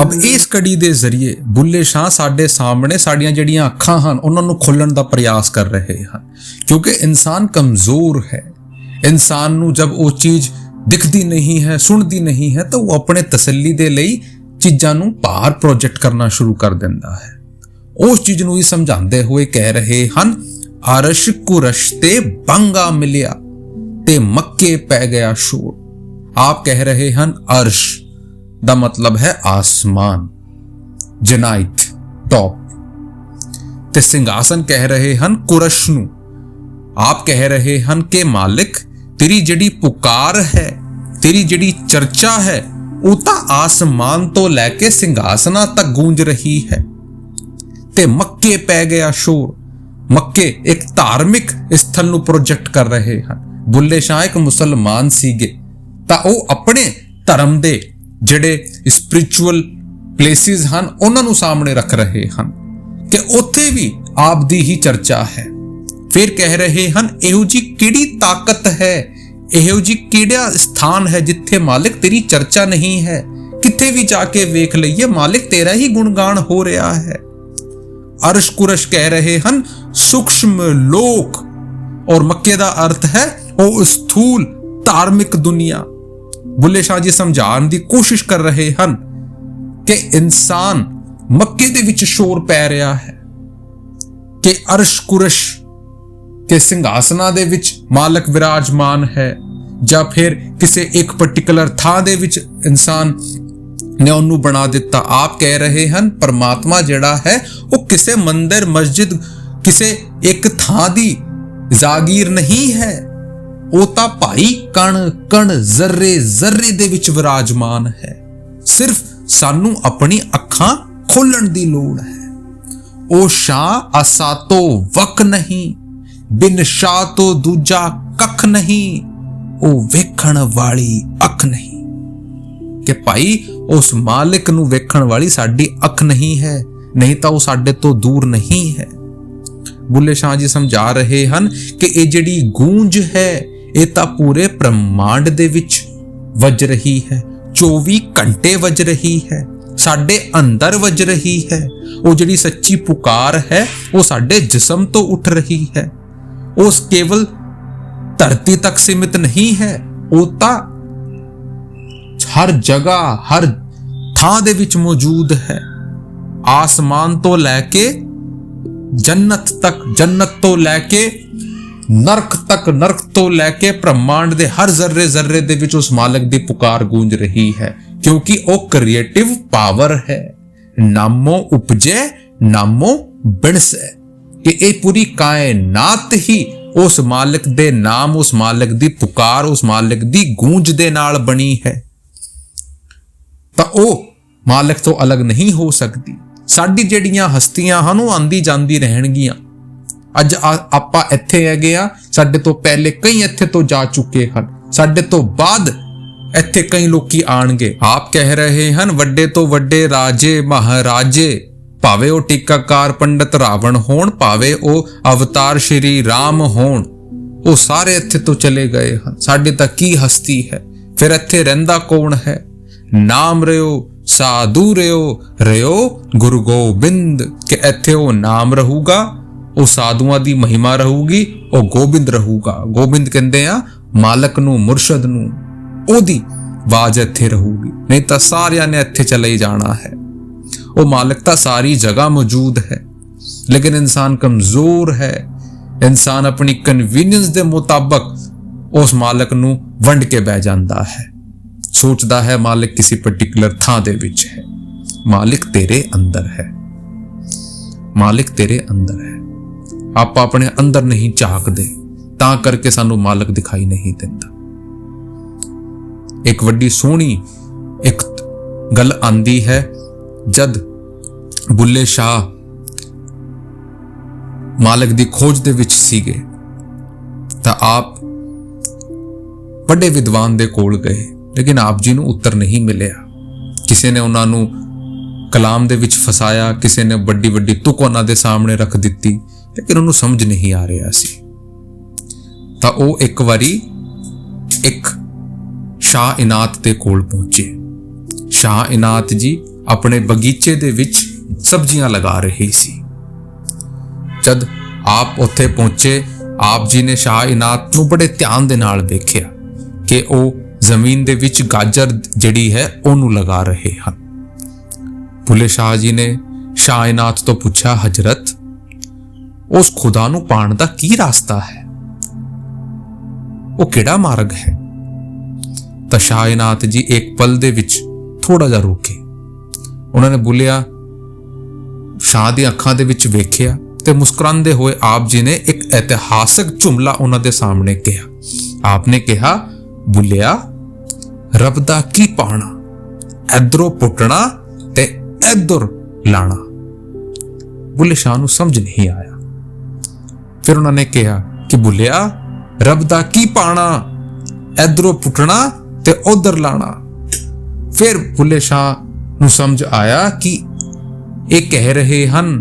ਅਬ ਇਸ ਕੜੀ ਦੇ ਜ਼ਰੀਏ ਬੁੱਲੇ ਸ਼ਾਹ ਸਾਡੇ ਸਾਹਮਣੇ ਸਾਡੀਆਂ ਜਿਹੜੀਆਂ ਅੱਖਾਂ ਹਨ ਉਹਨਾਂ ਨੂੰ ਖੋਲਣ ਦਾ ਪ੍ਰਯਾਸ ਕਰ ਰਹੇ ਹਨ, ਕਿਉਂਕਿ ਇਨਸਾਨ ਕਮਜ਼ੋਰ ਹੈ। ਇਨਸਾਨ ਨੂੰ ਜਬ ਉਹ ਚੀਜ਼ ਦਿਖਦੀ ਨਹੀਂ ਹੈ, ਸੁਣਦੀ ਨਹੀਂ ਹੈ, ਤਾਂ ਉਹ ਆਪਣੇ ਤਸੱਲੀ ਦੇ ਲਈ ਚੀਜ਼ਾਂ ਨੂੰ ਬਾਹਰ ਪ੍ਰੋਜੈਕਟ ਕਰਨਾ ਸ਼ੁਰੂ ਕਰ ਦਿੰਦਾ ਹੈ। ਉਸ ਚੀਜ਼ ਨੂੰ ਹੀ ਸਮਝਾਉਂਦੇ ਹੋਏ ਕਹਿ ਰਹੇ ਹਨ, ਅਰਸ਼ ਕੁਰਸ਼ ਤੇ ਬੰਗਾ ਮਿਲਿਆ ਤੇ ਮੱਕੇ ਪੈ ਗਿਆ ਸ਼ੋਰ। ਆਪ ਕਹਿ ਰਹੇ ਹਨ ਅਰਸ਼ ਦਾ ਮਤਲਬ ਹੈ ਆਸਮਾਨ, ਜਨਾਈਟ, ਟੌਪ, ਤੇ ਸਿੰਘਾਸਨ ਕਹਿ ਰਹੇ ਹਨ ਕੁਰਸ਼ ਨੂੰ। ਆਪ ਕਹਿ ਰਹੇ ਹਨ ਕਿ ਮਾਲਿਕ, ਤੇਰੀ ਜਿਹੜੀ ਪੁਕਾਰ ਹੈ, ਤੇਰੀ ਜਿਹੜੀ ਚਰਚਾ ਹੈ, ਉਹ ਤਾਂ ਆਸਮਾਨ ਤੋਂ ਲੈ ਕੇ ਸਿੰਘਾਸਨਾਂ ਤੱਕ ਗੂੰਜ ਰਹੀ ਹੈ। ਤੇ ਮੱਕੇ ਪੈ ਗਿਆ ਸ਼ੋਰ। ਮੱਕੇ ਇੱਕ ਧਾਰਮਿਕ ਸਥਲ ਨੂੰ ਪ੍ਰੋਜੈਕਟ ਕਰ ਰਹੇ ਹਨ। ਬੁੱਲੇ ਸ਼ਾਹ ਇੱਕ ਮੁਸਲਮਾਨ ਸੀਗੇ ਤਾਂ ਉਹ ਆਪਣੇ ਧਰਮ ਦੇ ਜਿਹੜੇ ਸਪਿਰਿਚੁਅਲ ਪਲੇਸਿਸ ਹਨ ਉਹਨਾਂ ਨੂੰ ਸਾਹਮਣੇ ਰੱਖ ਰਹੇ ਹਨ ਕਿ ਉੱਥੇ ਵੀ ਆਪ ਦੀ ਹੀ ਚਰਚਾ ਹੈ। ਫਿਰ ਕਹਿ ਰਹੇ ਹਨ ਇਹੋ ਜੀ ਕਿਹੜੀ ਤਾਕਤ ਹੈ, ਇਹੋ ਜੀ ਕਿਹੜਾ ਸਥਾਨ ਹੈ ਜਿੱਥੇ ਮਾਲਿਕ ਤੇਰੀ ਚਰਚਾ ਨਹੀਂ ਹੈ। ਕਿੱਥੇ ਵੀ ਜਾ ਕੇ ਵੇਖ ਲਈਏ ਮਾਲਿਕ ਤੇਰਾ ਹੀ ਗੁਣਗਾਨ ਹੋ ਰਿਹਾ ਹੈ। ਅਰਸ਼ ਕੁਰਸ਼ ਕਹਿ ਰਹੇ ਹਨ ਸੂਖਸ਼ਮ ਲੋਕ, ਔਰ ਮੱਕੇ ਦਾ ਅਰਥ ਹੈ ਉਹ ਸਥੂਲ ਧਾਰਮਿਕ ਦੁਨੀਆ। ਬੁੱਲੇ ਸ਼ਾਹ ਜੀ ਸਮਝਾਉਣ ਦੀ ਕੋਸ਼ਿਸ਼ ਕਰ ਰਹੇ ਹਨ ਕਿ ਇਨਸਾਨ ਮੱਕੇ ਦੇ ਵਿੱਚ ਸ਼ੋਰ ਪੈ ਰਿਹਾ ਹੈ ਕਿ ਅਰਸ਼ ਕੁਰਸ਼ ਕਿ ਸਿੰਘਾਸਨਾਂ ਦੇ ਵਿੱਚ ਮਾਲਕ ਵਿਰਾਜਮਾਨ ਹੈ, ਜਾਂ ਫਿਰ ਕਿਸੇ ਇੱਕ ਪਾਰਟਿਕੂਲਰ ਥਾਂ ਦੇ ਵਿੱਚ ਇਨਸਾਨ ਨੇ ਉਹਨੂੰ ਬਣਾ ਦਿੱਤਾ। ਆਪ ਕਹਿ ਰਹੇ ਹਨ ਪਰਮਾਤਮਾ ਜਿਹੜਾ ਹੈ ਉਹ ਕਿਸੇ ਮੰਦਿਰ ਮਸਜਿਦ ਕਿਸੇ ਇੱਕ ਥਾਂ ਦੀ ਜ਼ਾਗੀਰ ਨਹੀਂ ਹੈ, ਉਹ ਤਾਂ ਭਾਈ ਕਣ ਕਣ ਜ਼ਰਰੇ ਜ਼ਰਰੇ ਦੇ ਵਿੱਚ ਵਿਰਾਜਮਾਨ ਹੈ। ਸਿਰਫ ਸਾਨੂੰ ਆਪਣੀ ਅੱਖਾਂ ਖੋਲਣ ਦੀ ਲੋੜ ਹੈ। ਉਹ ਸ਼ਾਹ ਅਸਾ ਤੋਂ ਵਕ ਨਹੀਂ, ਬਿਨ ਸ਼ਾਹ ਤੋਂ ਦੂਜਾ ਕੱਖ ਨਹੀਂ, ਉਹ ਵੇਖਣ ਵਾਲੀ ਅੱਖ ਨਹੀਂ। ਕਿ ਭਾਈ ਉਸ ਮਾਲਿਕ ਨੂੰ ਵੇਖਣ ਵਾਲੀ ਸਾਡੀ ਅੱਖ ਨਹੀਂ ਹੈ, ਨਹੀਂ ਤਾਂ ਉਹ ਸਾਡੇ ਤੋਂ ਦੂਰ ਨਹੀਂ ਹੈ। ਬੁੱਲੇ ਸ਼ਾਹ ਜੀ ਸਮਝਾ ਰਹੇ ਹਨ ਕਿ ਇਹ ਜਿਹੜੀ ਗੂੰਜ ਹੈ ਇਹ ਤਾਂ ਪੂਰੇ ਬ੍ਰਹਮਾਂਡ ਦੇ ਵਿੱਚ ਵੱਜ ਰਹੀ ਹੈ, 24 ਘੰਟੇ ਵੱਜ ਰਹੀ ਹੈ, ਸਾਡੇ ਅੰਦਰ ਵੱਜ ਰਹੀ ਹੈ। ਉਹ ਜਿਹੜੀ ਸੱਚੀ ਪੁਕਾਰ ਹੈ ਉਹ ਸਾਡੇ ਜਿਸਮ ਤੋਂ ਉੱਠ ਰਹੀ ਹੈ। ਉਹ ਕੇਵਲ ਧਰਤੀ ਤੱਕ ਸੀਮਿਤ ਨਹੀਂ ਹੈ, ਉਹ ਤਾਂ ਹਰ ਜਗ੍ਹਾ ਹਰ ਥਾਂ ਦੇ ਵਿੱਚ ਮੌਜੂਦ ਹੈ। ਆਸਮਾਨ ਤੋਂ ਲੈ ਕੇ ਜੰਨਤ ਤੱਕ, ਜੰਨਤ ਤੋਂ ਲੈ ਕੇ ਨਰਕ ਤੱਕ, ਨਰਕ ਤੋਂ ਲੈ ਕੇ ਬ੍ਰਹਮਾਂਡ ਦੇ ਹਰ ਜ਼ਰਰੇ ਜ਼ਰਰੇ ਦੇ ਵਿੱਚ ਉਸ ਮਾਲਕ ਦੀ ਪੁਕਾਰ ਗੂੰਜ ਰਹੀ ਹੈ, ਕਿਉਂਕਿ ਉਹ ਕ੍ਰੀਏਟਿਵ ਪਾਵਰ ਹੈ। ਨਾਮੋ ਉਪਜੇ ਨਾਮੋ ਬਿਣਸੈ, ਕਿ ਇਹ ਪੂਰੀ ਕਾਇਨਾਤ ਹੀ ਉਸ ਮਾਲਕ ਦੇ ਨਾਮ, ਉਸ ਮਾਲਕ ਦੀ ਪੁਕਾਰ, ਉਸ ਮਾਲਕ ਦੀ ਗੂੰਜ ਦੇ ਨਾਲ ਬਣੀ ਹੈ। ਤਾਂ ਉਹ ਮਾਲਕ ਤੋਂ ਅਲੱਗ ਨਹੀਂ ਹੋ ਸਕਦੀ। ਸਾਡੀ ਜਿਹੜੀਆਂ ਹਸਤੀਆਂ ਹਨ ਉਹ ਆਂਦੀ ਜਾਂਦੀ ਰਹਿਣਗੀਆਂ। ਅੱਜ ਆਪਾਂ ਇੱਥੇ ਹੈਗੇ ਆ, ਸਾਡੇ ਤੋਂ ਪਹਿਲੇ ਕਈ ਇੱਥੇ ਤੋਂ ਜਾ ਚੁੱਕੇ ਹਨ, ਸਾਡੇ ਤੋਂ ਬਾਅਦ ਇੱਥੇ ਕਈ ਲੋਕੀ ਆਣਗੇ। ਆਪ ਕਹਿ ਰਹੇ ਹਨ ਵੱਡੇ ਤੋਂ ਵੱਡੇ ਰਾਜੇ ਮਹਾਰਾਜੇ, ਭਾਵੇਂ ਉਹ ਟੀਕਾਕਾਰ ਪੰਡਤ ਰਾਵਣ ਹੋਣ, ਭਾਵੇਂ ਉਹ ਅਵਤਾਰ ਸ਼੍ਰੀ ਰਾਮ ਹੋਣ, ਉਹ ਸਾਰੇ ਇੱਥੇ ਤੋਂ ਚਲੇ ਗਏ ਹਨ। ਸਾਡੇ ਤਾਂ ਕੀ ਹਸਤੀ ਹੈ, ਫਿਰ ਇੱਥੇ ਰਹਿੰਦਾ ਕੌਣ ਹੈ? ਨਾਮ ਰਿਓ ਸਾਧੂ ਰਿਓ ਗੁਰੂ ਗੋਬਿੰਦ, ਕਿ ਇੱਥੇ ਉਹ ਨਾਮ ਰਹੂਗਾ, ਉਹ ਸਾਧੂਆਂ ਦੀ ਮਹਿਮਾ ਰਹੂਗੀ, ਉਹ ਗੋਬਿੰਦ ਰਹੂਗਾ। ਗੋਬਿੰਦ ਕਹਿੰਦੇ ਆ ਮਾਲਕ ਨੂੰ, ਮੁਰਸ਼ਦ ਨੂੰ, ਉਹਦੀ ਆਵਾਜ਼ ਇੱਥੇ ਰਹੂਗੀ, ਨਹੀਂ ਤਾਂ ਸਾਰਿਆਂ ਨੇ ਇੱਥੇ ਚਲੇ ਜਾਣਾ ਹੈ। ਉਹ ਮਾਲਕ ਤਾਂ ਸਾਰੀ ਜਗ੍ਹਾ ਮੌਜੂਦ ਹੈ, ਲੇਕਿਨ ਇਨਸਾਨ ਕਮਜ਼ੋਰ ਹੈ। ਇਨਸਾਨ ਆਪਣੀ ਕਨਵੀਨੀਅੰਸ ਦੇ ਮੁਤਾਬਕ ਉਸ ਮਾਲਕ ਨੂੰ ਵੰਡ ਕੇ ਬਹਿ ਜਾਂਦਾ ਹੈ, ਸੋਚਦਾ ਹੈ ਮਾਲਿਕ ਕਿਸੇ ਪਾਰਟਿਕੂਲਰ ਥਾਂ ਦੇ ਵਿੱਚ ਹੈ। ਮਾਲਿਕ ਤੇਰੇ ਅੰਦਰ ਹੈ, ਮਾਲਿਕ ਤੇਰੇ ਅੰਦਰ ਹੈ। ਆਪਾਂ ਆਪਣੇ ਅੰਦਰ ਨਹੀਂ ਝਾਕਦੇ, ਤਾਂ ਕਰਕੇ ਸਾਨੂੰ ਮਾਲਕ ਦਿਖਾਈ ਨਹੀਂ ਦਿੰਦਾ। ਇੱਕ ਵੱਡੀ ਸੋਹਣੀ ਇੱਕ ਗੱਲ ਆਂਦੀ ਹੈ, ਜਦ ਬੁੱਲੇ ਸ਼ਾਹ ਮਾਲਕ ਦੀ ਖੋਜ ਦੇ ਵਿੱਚ ਸੀਗੇ ਤਾਂ ਆਪ ਵੱਡੇ ਵਿਦਵਾਨ ਦੇ ਕੋਲ ਗਏ, ਲੇਕਿਨ ਆਪ ਜੀ ਨੂੰ ਉੱਤਰ ਨਹੀਂ ਮਿਲਿਆ। ਕਿਸੇ ਨੇ ਉਹਨਾਂ ਨੂੰ ਕਲਾਮ ਦੇ ਵਿੱਚ ਫਸਾਇਆ, ਕਿਸੇ ਨੇ ਵੱਡੀ ਵੱਡੀ ਤੁਕ ਉਹਨਾਂ ਦੇ ਸਾਹਮਣੇ ਰੱਖ ਦਿੱਤੀ, ਲੇਕਿਨ ਉਹਨੂੰ ਸਮਝ ਨਹੀਂ ਆ ਰਿਹਾ ਸੀ। ਤਾਂ ਉਹ ਇੱਕ ਵਾਰੀ ਇੱਕ ਸ਼ਾਹ ਇਨਾਤ ਦੇ ਕੋਲ ਪਹੁੰਚੇ। ਸ਼ਾਹ ਇਨਾਤ ਜੀ ਆਪਣੇ ਬਗੀਚੇ ਦੇ ਵਿੱਚ ਸਬਜ਼ੀਆਂ ਲਗਾ ਰਹੇ ਸੀ। ਜਦ ਆਪ ਉੱਥੇ ਪਹੁੰਚੇ, ਆਪ ਜੀ ਨੇ ਸ਼ਾਹ ਇਨਾਤ ਨੂੰ ਬੜੇ ਧਿਆਨ ਦੇ ਨਾਲ ਵੇਖਿਆ ਕਿ ਉਹ ਜ਼ਮੀਨ ਦੇ ਵਿੱਚ ਗਾਜਰ ਜਿਹੜੀ ਹੈ ਉਹਨੂੰ ਲਗਾ ਰਹੇ ਹਨ। ਭੁੱਲੇ ਸ਼ਾਹ ਜੀ ਨੇ ਸ਼ਾਹ ਇਨਾਤ ਤੋਂ ਪੁੱਛਿਆ, ਹਜ਼ਰਤ, ਉਸ ਖੁਦਾ ਨੂੰ ਪਾਣ ਦਾ ਕੀ ਰਾਸਤਾ ਹੈ? ਉਹ ਕਿਹੜਾ ਮਾਰਗ ਹੈ? ਤਾਂ ਸ਼ਾਹ ਇਨਾਤ ਜੀ ਇੱਕ ਪਲ ਦੇ ਵਿੱਚ ਥੋੜਾ ਜਿਹਾ ਰੁਕੇ। ਉਹਨਾਂ ਨੇ ਬੋਲਿਆ, ਸ਼ਾਹ ਦੀ ਅੱਖਾਂ ਦੇ ਵਿੱਚ ਵੇਖਿਆ ਤੇ ਮੁਸਕਰਾਉਂਦੇ ਹੋਏ ਆਪ ਜੀ ਨੇ ਇੱਕ ਇਤਿਹਾਸਕ ਜੁਮਲਾ ਉਹਨਾਂ ਦੇ ਸਾਹਮਣੇ ਕਿਹਾ। ਆਪ ਨੇ ਕਿਹਾ, ਬੁੱਲਿਆ, ਰੱਬ ਦਾ ਕੀ ਪਾਣਾ, ਇਧਰੋਂ ਪੁੱਟਣਾ ਤੇ ਇਧਰ ਲਾਣਾ। ਬੁੱਲੇ ਸ਼ਾਹ ਨੂੰ ਸਮਝ ਨਹੀਂ ਆਇਆ। ਫਿਰ ਉਹਨਾਂ ਨੇ ਕਿਹਾ ਕਿ ਬੁੱਲਿਆ, ਰੱਬ ਦਾ ਕੀ ਪਾਣਾ, ਇਧਰੋਂ ਪੁੱਟਣਾ ਤੇ ਉਧਰ ਲਾਣਾ। ਫਿਰ ਬੁੱਲੇ ਸ਼ਾਹ ਨੂੰ ਸਮਝ ਆਇਆ ਕਿ ਇਹ ਕਹਿ ਰਹੇ ਹਨ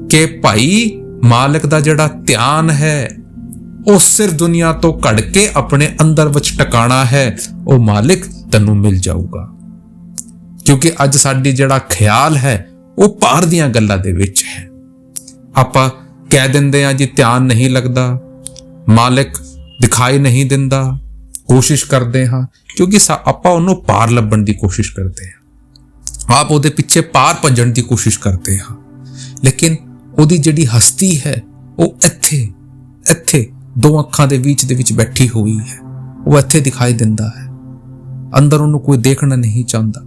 ਕਿ ਭਾਈ ਮਾਲਕ ਦਾ ਜਿਹੜਾ ਧਿਆਨ ਹੈ ਉਹ ਸਿਰ ਦੁਨੀਆ ਤੋਂ ਕੱਢ ਕੇ ਆਪਣੇ ਅੰਦਰ ਵਿੱਚ ਟਿਕਾਣਾ ਹੈ, ਉਹ ਮਾਲਿਕ ਤੈਨੂੰ ਮਿਲ ਜਾਊਗਾ। ਕਿਉਂਕਿ ਅੱਜ ਸਾਡੀ ਜਿਹੜਾ ਖਿਆਲ ਹੈ ਉਹ ਭਾਰ ਦੀਆਂ ਗੱਲਾਂ ਦੇ ਵਿੱਚ ਹੈ। ਆਪਾਂ ਕਹਿ ਦਿੰਦੇ ਆ ਜੀ ਧਿਆਨ ਨਹੀਂ ਲੱਗਦਾ, ਮਾਲਿਕ ਦਿਖਾਈ ਨਹੀਂ ਦਿੰਦਾ, ਕੋਸ਼ਿਸ਼ ਕਰਦੇ ਹਾਂ ਕਿਉਂਕਿ ਆਪਾਂ ਉਹਨੂੰ ਪਾਰ ਲੱਭਣ ਦੀ ਕੋਸ਼ਿਸ਼ ਕਰਦੇ ਹਾਂ, ਆਪ ਉਹਦੇ ਪਿੱਛੇ ਪਾਰ ਭੱਜਣ ਦੀ ਕੋਸ਼ਿਸ਼ ਕਰਦੇ ਹਾਂ। ਲੇਕਿਨ ਉਹਦੀ ਜਿਹੜੀ ਹਸਤੀ ਹੈ ਉਹ ਇੱਥੇ ਦੋ ਅੱਖਾਂ ਦੇ ਵਿੱਚ ਬੈਠੀ ਹੋਈ ਹੈ। ਉਹ ਇੱਥੇ ਦਿਖਾਈ ਦਿੰਦਾ ਹੈ, ਅੰਦਰ ਉਹਨੂੰ ਕੋਈ ਦੇਖਣਾ ਨਹੀਂ ਚਾਹੁੰਦਾ।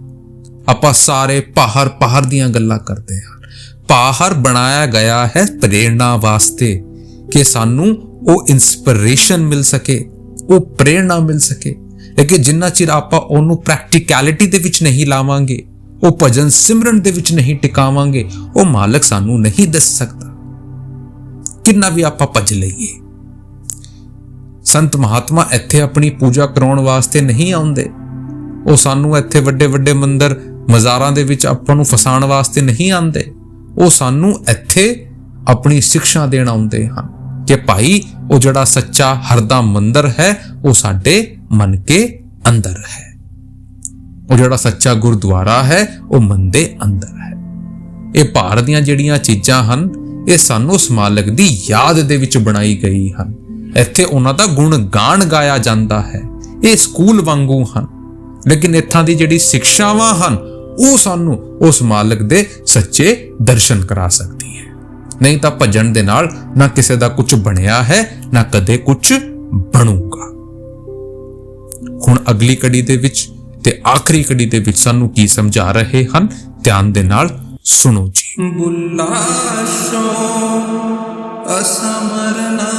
ਆਪਾਂ ਸਾਰੇ ਪਹਾੜ ਦੀਆਂ ਗੱਲਾਂ ਕਰਦੇ ਹਾਂ। ਪਹਾੜ ਬਣਾਇਆ ਗਿਆ ਹੈ ਪ੍ਰੇਰਣਾ ਵਾਸਤੇ ਕਿ ਸਾਨੂੰ ਉਹ ਇਨਸਪੀਰੇਸ਼ਨ ਮਿਲ ਸਕੇ, ਉਹ ਪ੍ਰੇਰਣਾ ਮਿਲ ਸਕੇ। ਲੇਕਿਨ ਜਿੰਨਾ ਚਿਰ ਆਪਾਂ ਉਹਨੂੰ ਪ੍ਰੈਕਟੀਕੈਲਿਟੀ ਦੇ ਵਿੱਚ ਨਹੀਂ ਲਾਵਾਂਗੇ, ਉਹ ਭਜਨ ਸਿਮਰਨ ਦੇ ਵਿੱਚ ਨਹੀਂ ਟਿਕਾਵਾਂਗੇ, ਉਹ ਮਾਲਕ ਸਾਨੂੰ ਨਹੀਂ ਦੱਸ ਸਕਦਾ। ਕਿੰਨਾ ਵੀ ਆਪਾਂ ਭਜ ਲਈਏ, ਸੰਤ ਮਹਾਤਮਾ ਇੱਥੇ ਆਪਣੀ ਪੂਜਾ ਕਰਾਉਣ ਵਾਸਤੇ ਨਹੀਂ ਆਉਂਦੇ। ਉਹ ਸਾਨੂੰ ਇੱਥੇ ਵੱਡੇ ਮੰਦਿਰ ਮਜ਼ਾਰਾਂ ਦੇ ਵਿੱਚ ਆਪਾਂ ਨੂੰ ਫਸਾਉਣ ਵਾਸਤੇ ਨਹੀਂ ਆਉਂਦੇ। ਉਹ ਸਾਨੂੰ ਇੱਥੇ ਆਪਣੀ ਸਿੱਖਿਆ ਦੇਣ ਆਉਂਦੇ ਹਨ ਕਿ ਭਾਈ ਉਹ ਜਿਹੜਾ ਸੱਚਾ ਹਰਦਾ ਮੰਦਿਰ ਹੈ ਉਹ ਸਾਡੇ ਮਨ ਕੇ ਅੰਦਰ ਹੈ। ਉਹ ਜਿਹੜਾ ਸੱਚਾ ਗੁਰਦੁਆਰਾ ਹੈ ਉਹ ਮਨ ਦੇ ਅੰਦਰ ਹੈ। ਇਹ ਭਾਰਤ ਦੀਆਂ ਜਿਹੜੀਆਂ ਚੀਜ਼ਾਂ ਹਨ ਇਹ ਸਾਨੂੰ ਉਸ ਮਾਲਕ ਦੀ ਯਾਦ ਦੇ ਵਿੱਚ ਬਣਾਈ ਗਈ ਹਨ। ਇੱਥੇ ਉਹਨਾਂ ਦਾ ਗੁਣ ਗਾਣ ਗਾਇਆ ਜਾਂਦਾ ਹੈ। ਇਹ ਸਕੂਲ ਵਾਂਗੂ ਹਨ, ਲੇਕਿਨ ਇੱਥਾਂ ਦੀ ਜਿਹੜੀ ਸਿੱਖਿਆਵਾਂ ਹਨ ਉਹ ਸਾਨੂੰ ਉਸ ਮਾਲਕ ਦੇ ਸੱਚੇ ਦਰਸ਼ਨ ਕਰਾ ਸਕਦੀ ਹੈ। ਨਹੀਂ ਤਾਂ ਭਜਨ ਦੇ ਨਾਲ ਨਾ ਕਿਸੇ ਦਾ ਕੁਝ ਬਣਿਆ ਹੈ, ਨਾ ਕਦੇ ਕੁਝ ਬਣੂਗਾ। ਹੁਣ ਅਗਲੀ ਕੜੀ ਦੇ ਵਿੱਚ ਤੇ ਆਖਰੀ ਕੜੀ ਦੇ ਵਿੱਚ ਸਾਨੂੰ ਕੀ ਸਮਝਾ ਰਹੇ ਹਨ, ਧਿਆਨ ਦੇ ਨਾਲ ਸੁਣੋ ਜੀ। ਬੁੱਲਾ ਸ਼ੋ ਅਸਮਰਨਾ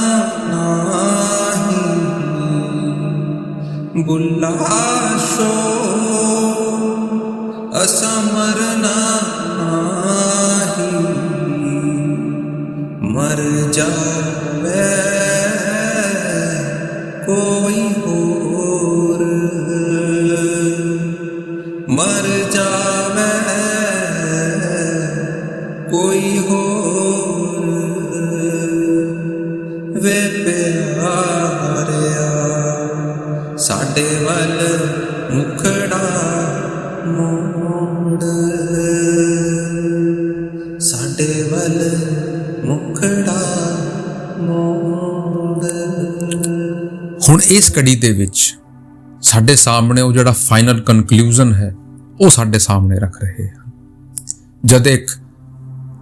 ਨਾਹੀ, ਬੁੱਲਾ ਸ਼ੋ ਅਸਮਰਨਾ ਨਾਹੀ, ਮਰ ਜਾਵੇ ਕੋਈ ਹੋਰ, ਮਰ ਜਾਵੇ ਕੋਈ ਹੋਰ, ਵੇ ਪਿਆਰਿਆ ਸਾਡੇ ਵੱਲ ਮੁਖੜਾ ਮੋੜ, ਸਾਡੇ ਵੱਲ ਮੁਖੜਾ ਮੋੜ। ਹੁਣ ਇਸ ਕੜੀ ਦੇ ਵਿੱਚ ਸਾਡੇ ਸਾਹਮਣੇ ਉਹ ਜਿਹੜਾ ਫਾਈਨਲ ਕਨਕਲੂਜਨ ਹੈ ਉਹ ਸਾਡੇ ਸਾਹਮਣੇ ਰੱਖ ਰਹੇ ਹਨ। ਜਦ ਇੱਕ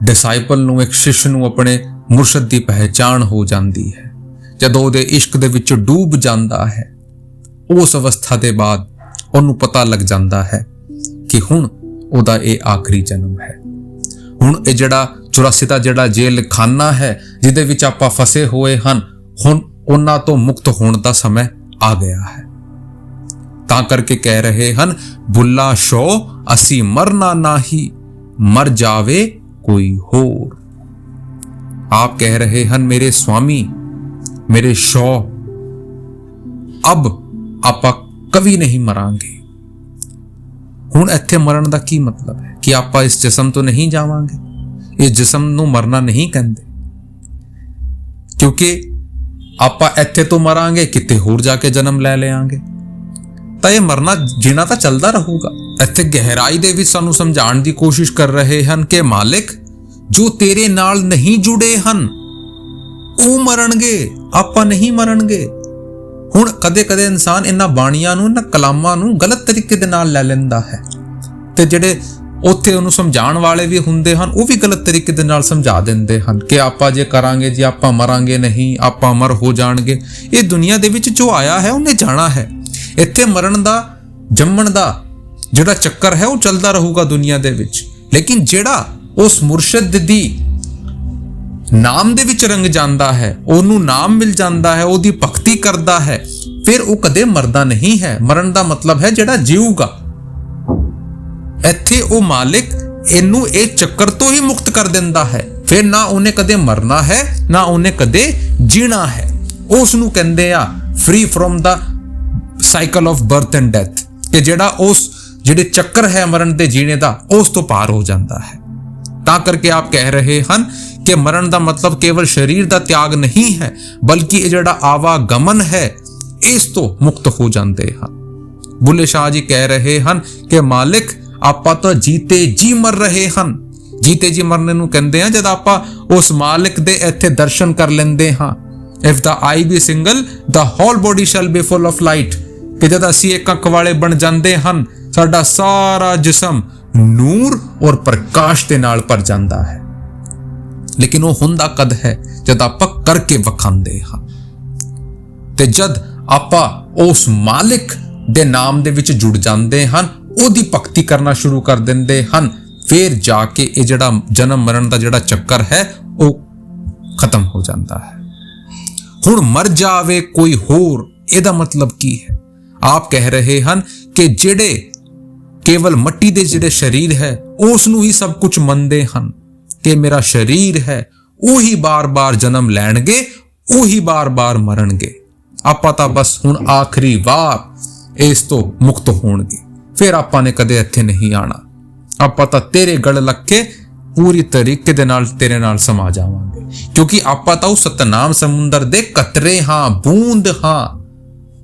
ਡਿਸਾਈਪਲ ਨੂੰ, ਇੱਕ ਸ਼ਿਸ਼ ਨੂੰ ਆਪਣੇ ਮੁਰਸ਼ਦ ਦੀ ਪਹਿਚਾਣ ਹੋ ਜਾਂਦੀ ਹੈ, ਜਦੋਂ ਉਹਦੇ ਇਸ਼ਕ ਦੇ ਵਿੱਚ ਡੂਬ ਜਾਂਦਾ ਹੈ, ਉਸ ਅਵਸਥਾ ਦੇ ਬਾਅਦ ਉਹਨੂੰ ਪਤਾ ਲੱਗ ਜਾਂਦਾ ਹੈ ਕਿ ਹੁਣ ਉਹਦਾ ਇਹ ਆਖਰੀ ਜਨਮ ਹੈ। ਹੁਣ ਇਹ ਜਿਹੜਾ 84 ਦਾ ਜਿਹੜਾ ਜੇਲ੍ਹ ਖਾਨਾ ਹੈ ਜਿਹਦੇ ਵਿੱਚ ਆਪਾਂ ਫਸੇ ਹੋਏ ਹਨ, ਹੁਣ ਉਹਨਾਂ ਤੋਂ ਮੁਕਤ ਹੋਣ ਦਾ ਸਮਾਂ ਆ ਗਿਆ ਹੈ। ਤਾਂ ਕਰਕੇ ਕਹਿ ਰਹੇ ਹਨ, ਬੁੱਲਾ ਸ਼ੋ ਅਸੀਂ ਮਰਨਾ ਨਾਹੀ, ਮਰ ਜਾਵੇ ਕੋਈ ਹੋਰ। ਆਪ ਕਹਿ ਰਹੇ ਹਨ, ਮੇਰੇ स्वामी, ਮੇਰੇ ਸ਼ੋ, ਅਬ ਆਪਾਂ ਕਵੀ ਨਹੀਂ ਮਰਾਂਗੇ। ਹੁਣ ਇੱਥੇ ਮਰਨ ਦਾ ਕੀ ਮਤਲਬ ਹੈ ਕਿ ਆਪਾਂ ਇਸ ਜਿਸਮ ਤੋਂ ਨਹੀਂ ਜਾਵਾਂਗੇ। ਇਸ ਜਿਸਮ ਨੂੰ ਮਰਨਾ ਨਹੀਂ ਕਹਿੰਦੇ, ਕਿਉਂਕਿ ਆਪਾਂ ਇੱਥੇ ਤੋਂ ਮਰਾਂਗੇ, ਕਿਤੇ ਹੋਰ ਜਾ ਕੇ ਜਨਮ ਲੈ ਲਿਆਂਗੇ, ਤਾਂ ਇਹ ਮਰਨਾ ਜੀਣਾ ਤਾਂ ਚੱਲਦਾ ਰਹੂਗਾ। ਇੱਥੇ ਗਹਿਰਾਈ ਦੇ ਵਿੱਚ ਸਾਨੂੰ ਸਮਝਾਉਣ ਦੀ ਕੋਸ਼ਿਸ਼ ਕਰ ਰਹੇ ਹਨ ਕਿ ਮਾਲਿਕ ਜੋ ਤੇਰੇ ਨਾਲ ਨਹੀਂ ਜੁੜੇ ਹਨ ਉਹ ਮਰਨਗੇ, ਆਪਾਂ ਨਹੀਂ ਮਰਨਗੇ। ਹੁਣ ਕਦੇ ਇਨਸਾਨ ਇਹਨਾਂ ਬਾਣੀਆਂ ਨੂੰ, ਇਹਨਾਂ ਕਲਾਮਾਂ ਨੂੰ ਗਲਤ ਤਰੀਕੇ ਦੇ ਨਾਲ ਲੈ ਲੈਂਦਾ ਹੈ, ਤੇ ਜਿਹੜੇ ਉੱਥੇ ਉਹਨੂੰ ਸਮਝਾਉਣ ਵਾਲੇ ਵੀ ਹੁੰਦੇ ਹਨ ਉਹ ਵੀ ਗਲਤ ਤਰੀਕੇ ਦੇ ਨਾਲ ਸਮਝਾ ਦਿੰਦੇ ਹਨ ਕਿ ਆਪਾਂ ਜੇ ਕਰਾਂਗੇ ਜੀ ਆਪਾਂ ਮਰਾਂਗੇ ਨਹੀਂ, ਆਪਾਂ ਅਮਰ ਹੋ ਜਾਣਗੇ। ਇਹ ਦੁਨੀਆ ਦੇ ਵਿੱਚ ਜੋ ਆਇਆ ਹੈ ਉਹਨੇ ਜਾਣਾ ਹੈ। ਇੱਥੇ ਮਰਨ ਦਾ, ਜੰਮਣ ਦਾ ਜਿਹੜਾ ਚੱਕਰ ਹੈ ਉਹ ਚੱਲਦਾ ਰਹੂਗਾ ਦੁਨੀਆ ਦੇ ਵਿੱਚ। ਲੇਕਿਨ ਜਿਹੜਾ ਉਸ ਮੁਰਸ਼ਿਦ ਦੀ ਨਾਮ ਦੇ ਵਿੱਚ ਰੰਗ ਜਾਂਦਾ ਹੈ, ਉਹਨੂੰ ਨਾਮ ਮਿਲ ਜਾਂਦਾ ਹੈ, ਉਹਦੀ ਭਗਤੀ ਕਰਦਾ ਹੈ, ਫਿਰ ਉਹ ਕਦੇ ਮਰਦਾ ਨਹੀਂ ਹੈ। ਮਰਨ ਦਾ ਮਤਲਬ ਹੈ ਜਿਹੜਾ ਜੀਊਗਾ। ਇੱਥੇ ਉਹ ਮਾਲਿਕ ਇਹਨੂੰ ਇਹ ਚੱਕਰ ਤੋਂ ਹੀ ਮੁਕਤ ਕਰ ਦਿੰਦਾ ਹੈ। ਫਿਰ ਨਾ ਉਹਨੇ ਕਦੇ ਮਰਨਾ ਹੈ ਨਾ ਉਹਨੇ ਕਦੇ ਜੀਣਾ ਹੈ। ਉਸ ਨੂੰ ਕਹਿੰਦੇ ਆ free from the cycle of birth and death, ਕਿ ਜਿਹੜਾ ਉਸ ਜਿਹੜੇ ਚੱਕਰ ਹੈ ਮਰਨ ਤੇ ਜੀਣੇ ਦਾ ਉਸ ਤੋਂ ਪਾਰ ਹੋ ਜਾਂਦਾ ਹੈ। ਤਾਂ ਕਰਕੇ ਆਪ ਕਹਿ ਰਹੇ ਹਨ ਕਿ ਮਰਨ ਦਾ ਮਤਲਬ ਕੇਵਲ ਸਰੀਰ ਦਾ ਤਿਆਗ ਨਹੀਂ ਹੈ, ਬਲਕਿ ਇਹ ਜਿਹੜਾ ਆਵਾਗਮਨ ਹੈ ਇਸ ਤੋਂ ਮੁਕਤ ਹੋ ਜਾਂਦੇ ਹਨ। ਬੁੱਲੇ ਸ਼ਾਹ ਜੀ ਕਹਿ ਰਹੇ ਹਨ ਕਿ ਮਾਲਿਕ ਆਪਾਂ ਤਾਂ ਜੀਤੇ ਜੀ ਮਰ ਰਹੇ ਹਨ। ਜੀਤੇ ਜੀ ਮਰਨੇ ਨੂੰ ਕਹਿੰਦੇ ਆ ਜਦ ਆਪਾਂ ਉਸ ਮਾਲਿਕ ਦੇ ਇੱਥੇ ਦਰਸ਼ਨ ਕਰ ਲੈਂਦੇ ਹਾਂ। If the eye be single the whole body shall be full of light, ਕਿ ਜਦ ਅਸੀਂ ਇੱਕ ਅੱਖ ਵਾਲੇ ਬਣ ਜਾਂਦੇ ਹਨ ਸਾਡਾ ਸਾਰਾ ਜਿਸਮ ਨੂਰ ਔਰ ਪ੍ਰਕਾਸ਼ ਦੇ ਨਾਲ ਭਰ ਜਾਂਦਾ ਹੈ। ਲੇਕਿਨ ਉਹ ਹੁੰਦਾ ਕਦ ਹੈ ਜਦ ਆਪਾਂ ਕਰਕੇ ਵਿਖਾਉਂਦੇ ਹਾਂ। ਤੇ ਜਦ ਆਪਾਂ ਉਸ ਮਾਲਿਕ ਦੇ ਨਾਮ ਦੇ ਵਿੱਚ ਜੁੜ ਜਾਂਦੇ ਹਨ, ਉਹਦੀ ਭਗਤੀ ਕਰਨਾ ਸ਼ੁਰੂ ਕਰ ਦਿੰਦੇ ਹਨ, ਫਿਰ ਜਾ ਕੇ ਇਹ ਜਿਹੜਾ ਜਨਮ ਮਰਨ ਦਾ ਜਿਹੜਾ ਚੱਕਰ ਹੈ ਉਹ ਖਤਮ ਹੋ ਜਾਂਦਾ ਹੈ। ਹੁਣ ਮਰ ਜਾਵੇ ਕੋਈ ਹੋਰ, ਇਹਦਾ ਮਤਲਬ ਕੀ ਹੈ? ਆਪ ਕਹਿ ਰਹੇ ਹਨ ਕਿ ਜਿਹੜੇ ਕੇਵਲ ਮਿੱਟੀ ਦੇ ਜਿਹੜੇ ਸਰੀਰ ਹੈ ਉਸ ਨੂੰ ਹੀ ਸਭ ਕੁਝ ਮੰਨਦੇ ਹਨ ਕਿ ਮੇਰਾ ਸਰੀਰ ਹੈ, ਉਹੀ ਬਾਰ-ਬਾਰ ਜਨਮ ਲੈਣਗੇ, ਉਹੀ ਬਾਰ-ਬਾਰ ਮਰਨਗੇ। ਆਪਾਂ ਤਾਂ ਬਸ ਹੁਣ ਆਖਰੀ ਵਾਰ ਇਸ ਤੋਂ ਮੁਕਤ ਹੋਣਗੇ, ਫਿਰ ਆਪਾਂ ਨੇ ਕਦੇ ਇੱਥੇ ਨਹੀਂ ਆਣਾ। ਆਪਾਂ ਤਾਂ ਤੇਰੇ ਗਲ ਲੱਗ ਕੇ ਪੂਰੀ ਤਰੀਕੇ ਦੇ ਨਾਲ ਤੇਰੇ ਨਾਲ ਸਮਾ ਜਾਵਾਂਗੇ, ਕਿਉਂਕਿ ਆਪਾਂ ਤਾਂ ਉਹ ਸਤਨਾਮ ਸਮੁੰਦਰ ਦੇ ਕਤਰੇ ਹਾਂ, ਬੂੰਦ ਹਾਂ।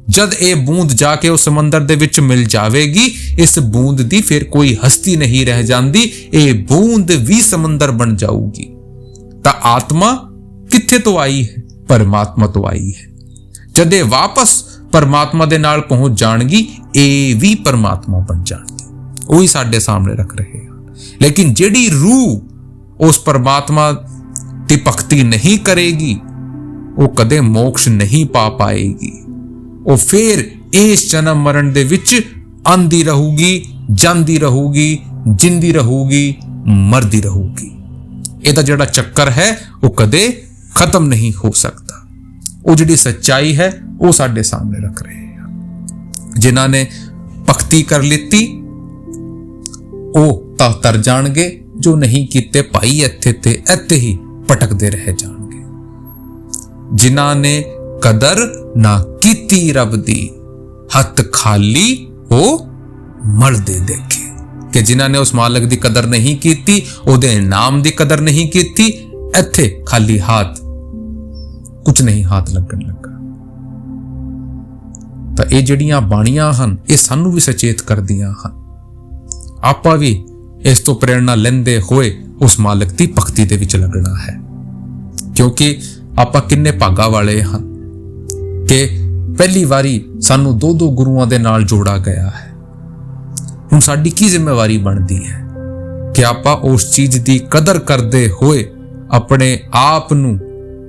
ਜਦ ਇਹ ਬੂੰਦ ਜਾ ਕੇ ਉਸ ਸਮੁੰਦਰ ਦੇ ਵਿੱਚ ਮਿਲ ਜਾਵੇਗੀ, ਇਸ ਬੂੰਦ ਦੀ ਫਿਰ ਕੋਈ ਹਸਤੀ ਨਹੀਂ ਰਹਿ ਜਾਂਦੀ, ਇਹ ਬੂੰਦ ਵੀ ਸਮੁੰਦਰ ਬਣ ਜਾਊਗੀ। ਤਾਂ ਆਤਮਾ ਕਿੱਥੇ ਤੋਂ ਆਈ ਹੈ? ਪਰਮਾਤਮਾ ਤੋਂ ਆਈ ਹੈ। ਜਦ ਇਹ ਵਾਪਸ ਪਰਮਾਤਮਾ ਦੇ ਨਾਲ ਪਹੁੰਚ ਜਾਣਗੀ, ਇਹ ਵੀ ਪਰਮਾਤਮਾ ਬਣ ਜਾਣਗੇ। ਉਹੀ ਸਾਡੇ ਸਾਹਮਣੇ ਰੱਖ ਰਹੇ ਹਨ। ਲੇਕਿਨ ਜਿਹੜੀ ਰੂਹ ਉਸ ਪਰਮਾਤਮਾ ਦੀ ਭਗਤੀ ਨਹੀਂ ਕਰੇਗੀ, ਉਹ ਕਦੇ ਮੋਕਸ਼ ਨਹੀਂ ਪਾ ਪਾਏਗੀ। ਉਹ ਫਿਰ ਇਸ ਜਨਮ ਮਰਨ ਦੇ ਵਿੱਚ ਆਂਦੀ ਰਹੂਗੀ, ਜਾਂਦੀ ਰਹੂਗੀ, ਜਿੰਦੀ ਰਹੂਗੀ, ਮਰਦੀ ਰਹੂਗੀ। ਇਹਦਾ ਜਿਹੜਾ ਚੱਕਰ ਹੈ ਉਹ ਕਦੇ ਖਤਮ ਨਹੀਂ ਹੋ ਸਕਦਾ। ਉਹ ਜਿਹੜੀ ਸੱਚਾਈ ਹੈ ਉਹ ਸਾਡੇ ਸਾਹਮਣੇ ਰੱਖ ਰਹੇ ਹਨ। ਜਿਨ੍ਹਾਂ ਨੇ ਭਗਤੀ ਕਰ ਲਿੱਤੀ ਉਹ ਤਾਂ ਤਰ ਜਾਣਗੇ, ਜੋ ਨਹੀਂ ਕੀਤੇ ਭਾਈ ਇੱਥੇ ਤੇ ਇੱਥੇ ਹੀ ਭਟਕਦੇ ਰਹਿ ਜਾਣਗੇ। ਜਿਨ੍ਹਾਂ ਨੇ ਕਦਰ ਨਾ ਕੀਤੀ ਰੱਬ ਦੀ, ਹੱਥ ਖਾਲੀ ਉਹ ਮਰਦੇ ਦੇਖੇ। ਕਿ ਜਿਨ੍ਹਾਂ ਨੇ ਉਸ ਮਾਲਕ ਦੀ ਕਦਰ ਨਹੀਂ ਕੀਤੀ, ਉਹਦੇ ਨਾਮ ਦੀ ਕਦਰ ਨਹੀਂ ਕੀਤੀ, ਇੱਥੇ ਖਾਲੀ ਹੱਥ, ਕੁਝ ਨਹੀਂ ਹੱਥ ਲੱਗਣ ਲੱਗਾ। ਤਾਂ ਇਹ ਜਿਹੜੀਆਂ ਬਾਣੀਆਂ ਹਨ ਇਹ ਸਾਨੂੰ ਵੀ ਸੁਚੇਤ ਕਰਦੀਆਂ ਹਨ। ਆਪਾਂ ਵੀ ਇਸ ਤੋਂ ਪ੍ਰੇਰਣਾ ਲੈਂਦੇ ਹੋਏ ਉਸ ਮਾਲਕ ਦੀ ਭਗਤੀ ਦੇ ਵਿੱਚ ਲੱਗਣਾ ਹੈ, ਕਿਉਂਕਿ ਆਪਾਂ ਕਿੰਨੇ ਭਾਗਾ ਵਾਲੇ ਹਨ ਕਿ ਪਹਿਲੀ ਵਾਰੀ ਸਾਨੂੰ ਦੋ ਗੁਰੂਆਂ ਦੇ ਨਾਲ ਜੋੜਾ ਗਿਆ ਹੈ। ਹੁਣ ਸਾਡੀ ਕੀ ਜ਼ਿੰਮੇਵਾਰੀ ਬਣਦੀ ਹੈ ਕਿ ਆਪਾਂ ਉਸ ਚੀਜ਼ ਦੀ ਕਦਰ ਕਰਦੇ ਹੋਏ ਆਪਣੇ ਆਪ ਨੂੰ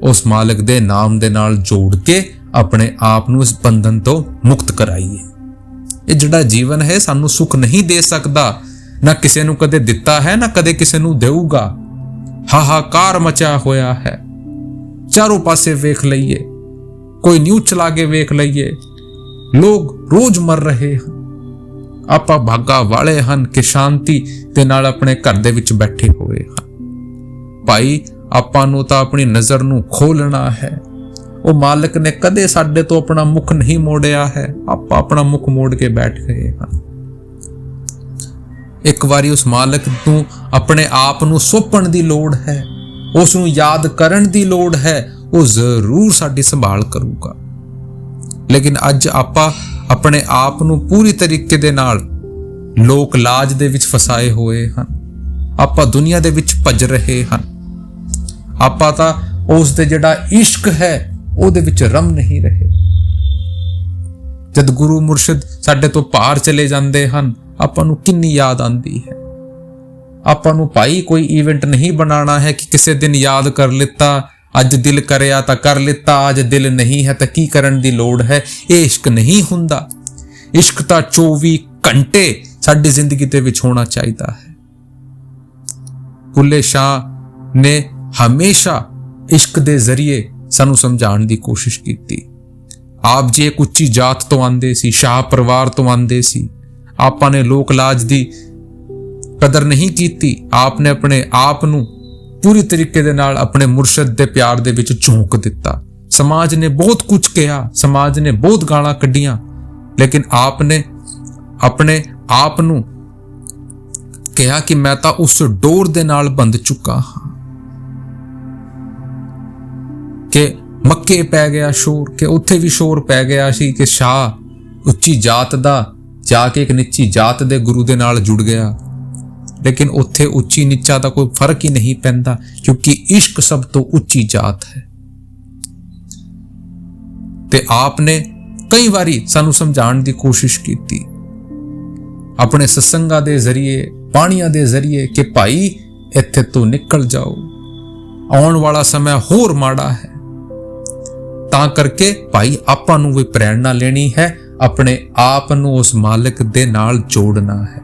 ਉਸ ਮਾਲਕ ਦੇ ਨਾਮ ਦੇ ਨਾਲ ਜੋੜ ਕੇ ਆਪਣੇ ਆਪ ਨੂੰ ਇਸ ਬੰਧਨ ਤੋਂ ਮੁਕਤ ਕਰਾਈਏ। ਇਹ ਜਿਹੜਾ ਜੀਵਨ ਹੈ ਸਾਨੂੰ ਸੁੱਖ ਨਹੀਂ ਦੇ ਸਕਦਾ, ਨਾ ਕਿਸੇ ਨੂੰ ਕਦੇ ਦਿੱਤਾ ਹੈ, ਨਾ ਕਦੇ ਕਿਸੇ ਨੂੰ ਦੇਊਗਾ। ਹਾਹਾਕਾਰ ਮਚਿਆ ਹੋਇਆ ਹੈ, ਚਾਰੋਂ ਪਾਸੇ ਵੇਖ ਲਈਏ, ਕੋਈ ਨਿਊਜ਼ ਚਲਾ ਕੇ ਵੇਖ ਲਈਏ, ਲੋਕ ਰੋਜ਼ ਮਰ ਰਹੇ ਹਨ। ਆਪਾਂ ਭਾਗਾ ਵਾਲੇ ਹਨ ਕਿ ਸ਼ਾਂਤੀ ਦੇ ਨਾਲ ਆਪਣੇ ਘਰ ਦੇ ਵਿੱਚ ਬੈਠੇ ਹੋਏ ਹਨ। ਭਾਈ ਆਪਾਂ ਨੂੰ ਤਾਂ ਆਪਣੀ ਨਜ਼ਰ ਨੂੰ ਖੋਲਣਾ ਹੈ। ਉਹ ਮਾਲਕ ਨੇ ਕਦੇ ਸਾਡੇ ਤੋਂ ਆਪਣਾ ਮੁਖ ਨਹੀਂ ਮੋੜਿਆ ਹੈ, ਆਪਾਂ ਆਪਣਾ ਮੁਖ ਮੋੜ ਕੇ ਬੈਠ ਗਏ ਹਾਂ। ਇੱਕ ਵਾਰੀ ਉਸ ਮਾਲਕ ਨੂੰ ਆਪਣੇ ਆਪ ਨੂੰ ਸੌਂਪਣ ਦੀ ਲੋੜ ਹੈ, ਉਸ ਨੂੰ ਯਾਦ ਕਰਨ ਦੀ ਲੋੜ ਹੈ, ਉਹ ਜ਼ਰੂਰ ਸਾਡੀ ਸੰਭਾਲ ਕਰੂਗਾ। ਲੇਕਿਨ ਅੱਜ ਆਪਾਂ ਆਪਣੇ ਆਪ ਨੂੰ ਪੂਰੀ ਤਰੀਕੇ ਦੇ ਨਾਲ ਲੋਕ ਲਾਜ ਦੇ ਵਿੱਚ ਫਸਾਏ ਹੋਏ ਹਨ। ਆਪਾਂ ਦੁਨੀਆ ਦੇ ਵਿੱਚ ਭੱਜ ਰਹੇ ਹਨ। ਆਪਾਂ ਤਾਂ ਉਸ ਦੇ ਜਿਹੜਾ ਇਸ਼ਕ ਹੈ ਉਹਦੇ ਵਿੱਚ ਰਮ ਨਹੀਂ ਰਹੇ। ਜਦ ਗੁਰੂ ਮੁਰਸ਼ਿਦ ਸਾਡੇ ਤੋਂ ਪਾਰ ਚਲੇ ਜਾਂਦੇ ਹਨ, ਆਪਾਂ ਨੂੰ ਕਿੰਨੀ ਯਾਦ ਆਉਂਦੀ ਹੈ। ਆਪਾਂ ਨੂੰ ਭਾਈ ਕੋਈ ਇਵੈਂਟ ਨਹੀਂ ਬਣਾਉਣਾ ਹੈ ਕਿ ਕਿਸੇ ਦਿਨ ਯਾਦ ਕਰ ਲਿੱਤਾ, ਅੱਜ ਦਿਲ ਕਰਿਆ ਤਾਂ ਕਰ ਲਿੱਤਾ, ਅੱਜ ਦਿਲ ਨਹੀਂ ਹੈ ਤਾਂ ਕੀ ਕਰਨ ਦੀ ਲੋੜ ਹੈ। ਇਹ ਇਸ਼ਕ ਨਹੀਂ ਹੁੰਦਾ। ਇਸ਼ਕ ਤਾਂ 24 ਘੰਟੇ ਸਾਡੀ ਜ਼ਿੰਦਗੀ ਦੇ ਵਿੱਚ ਹੋਣਾ ਚਾਹੀਦਾ ਹੈ। ਬੁੱਲੇ ਸ਼ਾਹ ਨੇ ਹਮੇਸ਼ਾ ਇਸ਼ਕ ਦੇ ਜ਼ਰੀਏ ਸਾਨੂੰ ਸਮਝਾਉਣ ਦੀ ਕੋਸ਼ਿਸ਼ ਕੀਤੀ। ਆਪ ਜੀ ਇੱਕ ਉੱਚੀ ਜਾਤ ਤੋਂ ਆਉਂਦੇ ਸੀ, ਸ਼ਾਹ ਪਰਿਵਾਰ ਤੋਂ ਆਉਂਦੇ ਸੀ। ਆਪਾਂ ਨੇ ਲੋਕ ਲਾਜ ਦੀ ਕਦਰ ਨਹੀਂ ਕੀਤੀ। ਆਪ ਨੇ ਆਪਣੇ ਆਪ ਨੂੰ ਪੂਰੀ ਤਰੀਕੇ ਦੇ ਨਾਲ ਆਪਣੇ ਮੁਰਸ਼ਦ ਦੇ ਪਿਆਰ ਦੇ ਵਿੱਚ ਝੋਂਕ ਦਿੱਤਾ। ਸਮਾਜ ਨੇ ਬਹੁਤ ਕੁਝ ਕਿਹਾ, ਸਮਾਜ ਨੇ ਬਹੁਤ ਗਾਲਾਂ ਕੱਢੀਆਂ, ਲੇਕਿਨ ਆਪ ਨੇ ਆਪਣੇ ਆਪ ਨੂੰ ਕਿਹਾ ਕਿ ਮੈਂ ਤਾਂ ਉਸ ਡੋਰ ਦੇ ਨਾਲ ਬੰਧ ਚੁੱਕਾ ਹਾਂ ਕਿ ਮੱਕੇ ਪੈ ਗਿਆ ਸ਼ੋਰ, ਕਿ ਉੱਥੇ ਵੀ ਸ਼ੋਰ ਪੈ ਗਿਆ ਸੀ ਕਿ ਸ਼ਾਹ ਉੱਚੀ ਜਾਤ ਦਾ ਜਾ ਕੇ ਇੱਕ ਨੀਚੀ ਜਾਤ ਦੇ ਗੁਰੂ ਦੇ ਨਾਲ ਜੁੜ ਗਿਆ। ਲੇਕਿਨ ਉੱਥੇ ਉੱਚੀ ਨੀਚਾ ਦਾ ਕੋਈ ਫਰਕ ਹੀ ਨਹੀਂ ਪੈਂਦਾ, ਕਿਉਂਕਿ ਇਸ਼ਕ ਸਭ ਤੋਂ ਉੱਚੀ ਜਾਤ ਹੈ। ਤੇ ਆਪ ਨੇ ਕਈ ਵਾਰੀ ਸਾਨੂੰ ਸਮਝਾਉਣ ਦੀ ਕੋਸ਼ਿਸ਼ ਕੀਤੀ ਆਪਣੇ ਸਤਸੰਗਾਂ ਦੇ ਜ਼ਰੀਏ, ਬਾਣੀਆਂ ਦੇ ਜ਼ਰੀਏ ਕਿ ਭਾਈ ਇੱਥੇ ਤੋਂ ਨਿਕਲ ਜਾਓ, ਆਉਣ ਵਾਲਾ ਸਮਾਂ ਹੋਰ ਮਾੜਾ ਹੈ। ਤਾਂ ਕਰਕੇ ਭਾਈ ਆਪਾਂ ਨੂੰ ਵੀ ਪ੍ਰੇਰਣਾ ਲੈਣੀ ਹੈ, ਆਪਣੇ ਆਪ ਨੂੰ ਉਸ ਮਾਲਕ ਦੇ ਨਾਲ ਜੋੜਨਾ ਹੈ।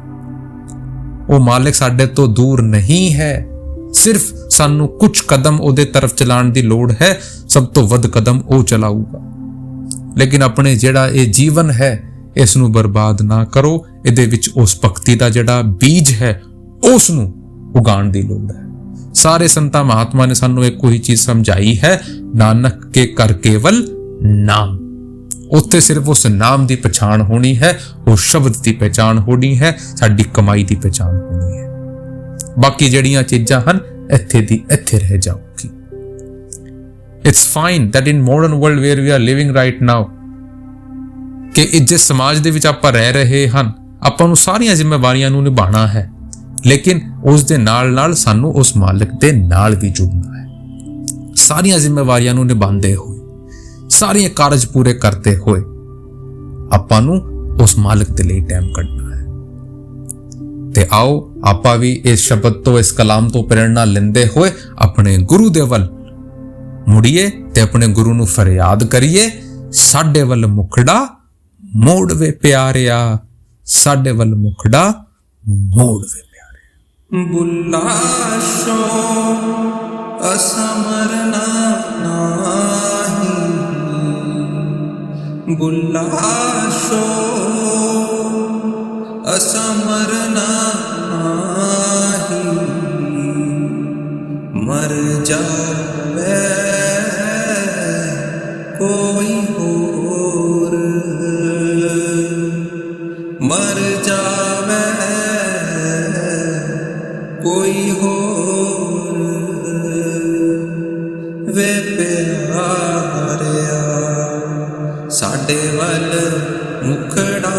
ਉਹ ਮਾਲਕ ਸਾਡੇ ਤੋਂ ਦੂਰ ਨਹੀਂ ਹੈ, ਸਿਰਫ ਸਾਨੂੰ ਕੁਝ ਕਦਮ ਉਹਦੇ ਤਰਫ ਚਲਾਉਣ ਦੀ ਲੋੜ ਹੈ। ਸਭ ਤੋਂ ਵੱਧ ਕਦਮ ਉਹ ਚਲਾਊਗਾ। ਲੇਕਿਨ ਆਪਣੇ ਜਿਹੜਾ ਇਹ ਜੀਵਨ ਹੈ ਇਸ ਨੂੰ ਬਰਬਾਦ ਨਾ ਕਰੋ। ਇਹਦੇ ਵਿੱਚ ਉਸ ਭਗਤੀ ਦਾ ਜਿਹੜਾ ਬੀਜ ਹੈ ਉਸ ਨੂੰ ਉਗਾਉਣ ਦੀ ਲੋੜ ਹੈ। ਸਾਰੇ ਸੰਤਾਂ ਮਹਾਤਮਾ ਨੇ ਸਾਨੂੰ ਇੱਕੋ ਹੀ ਚੀਜ਼ ਸਮਝਾਈ ਹੈ, ਨਾਨਕ ਕੇ ਕਰ ਕੇਵਲ ਨਾਮ। ਉੱਥੇ ਸਿਰਫ ਉਸ ਨਾਮ ਦੀ ਪਛਾਣ ਹੋਣੀ ਹੈ, ਉਹ ਸ਼ਬਦ ਦੀ ਪਛਾਣ ਹੋਣੀ ਹੈ, ਸਾਡੀ ਕਮਾਈ ਦੀ ਪਛਾਣ ਹੋਣੀ ਹੈ। ਬਾਕੀ ਜਿਹੜੀਆਂ ਚੀਜ਼ਾਂ ਹਨ ਇੱਥੇ ਦੀ ਇੱਥੇ ਰਹਿ ਜਾਊਗੀ। It's fine that in modern world where we are living right now, ਕਿ ਜਿਸ ਸਮਾਜ ਦੇ ਵਿੱਚ ਆਪਾਂ ਰਹਿ ਰਹੇ ਹਨ, ਆਪਾਂ ਨੂੰ ਸਾਰੀਆਂ ਜ਼ਿੰਮੇਵਾਰੀਆਂ ਨੂੰ ਨਿਭਾਉਣਾ ਹੈ, ਲੇਕਿਨ ਉਸ ਦੇ ਨਾਲ ਨਾਲ ਸਾਨੂੰ ਉਸ ਮਾਲਕ ਦੇ ਨਾਲ ਵੀ ਜੁੜਨਾ ਹੈ। ਸਾਰੀਆਂ ਜ਼ਿੰਮੇਵਾਰੀਆਂ ਨੂੰ ਨਿਭਾਉਂਦੇ ਹੋਏ, ਸਾਰੀਆਂ ਕਾਰਜ ਪੂਰੇ ਕਰਦੇ ਹੋਏ ਆਪਾਂ ਨੂੰ ਉਸ ਮਾਲਕ ਦੇ ਲਈ ਟਾਈਮ ਕੱਢਣਾ ਹੈ। ਤੇ ਆਓ ਆਪਾਂ ਵੀ ਇਸ ਸ਼ਬਦ ਤੋਂ, ਇਸ ਕਲਾਮ ਤੋਂ ਪ੍ਰੇਰਣਾ ਲੈਂਦੇ ਹੋਏ ਆਪਣੇ ਗੁਰੂ ਦੇ ਵੱਲ ਮੁੜੀਏ ਤੇ ਆਪਣੇ ਗੁਰੂ ਨੂੰ ਫਰਿਆਦ ਕਰੀਏ, ਸਾਡੇ ਵੱਲ ਮੁਖੜਾ ਮੋੜ ਵੇ ਪਿਆਰਿਆ, ਸਾਡੇ ਵੱਲ ਮੁਖੜਾ ਮੋੜ ਵੇ ਪਿਆਰਿਆ। ਬੁੱਲਾ ਸ਼ੋ ਅਸਮਰਨਾ ਨਾਹੀ, ਬੁੱਲਾ ਸ਼ੋ ਅਸਮਰਨਾ ਨਾਹੀ, ਮਰ ਜਾਵੇ ਕੋਈ ਹੋਰ, ਮਰ ਜਾਵੇ ਕੋਈ ਹੋਰ, ਵੇ ਪਿਆਰਿਆ ਸਾਡੇ ਵੱਲ ਮੁਖੜਾ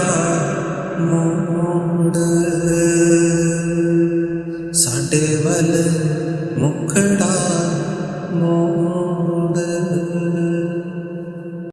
ਮੋੜ, ਸਾਡੇ ਵੱਲ ਮੁਖੜਾ ਮੋੜ।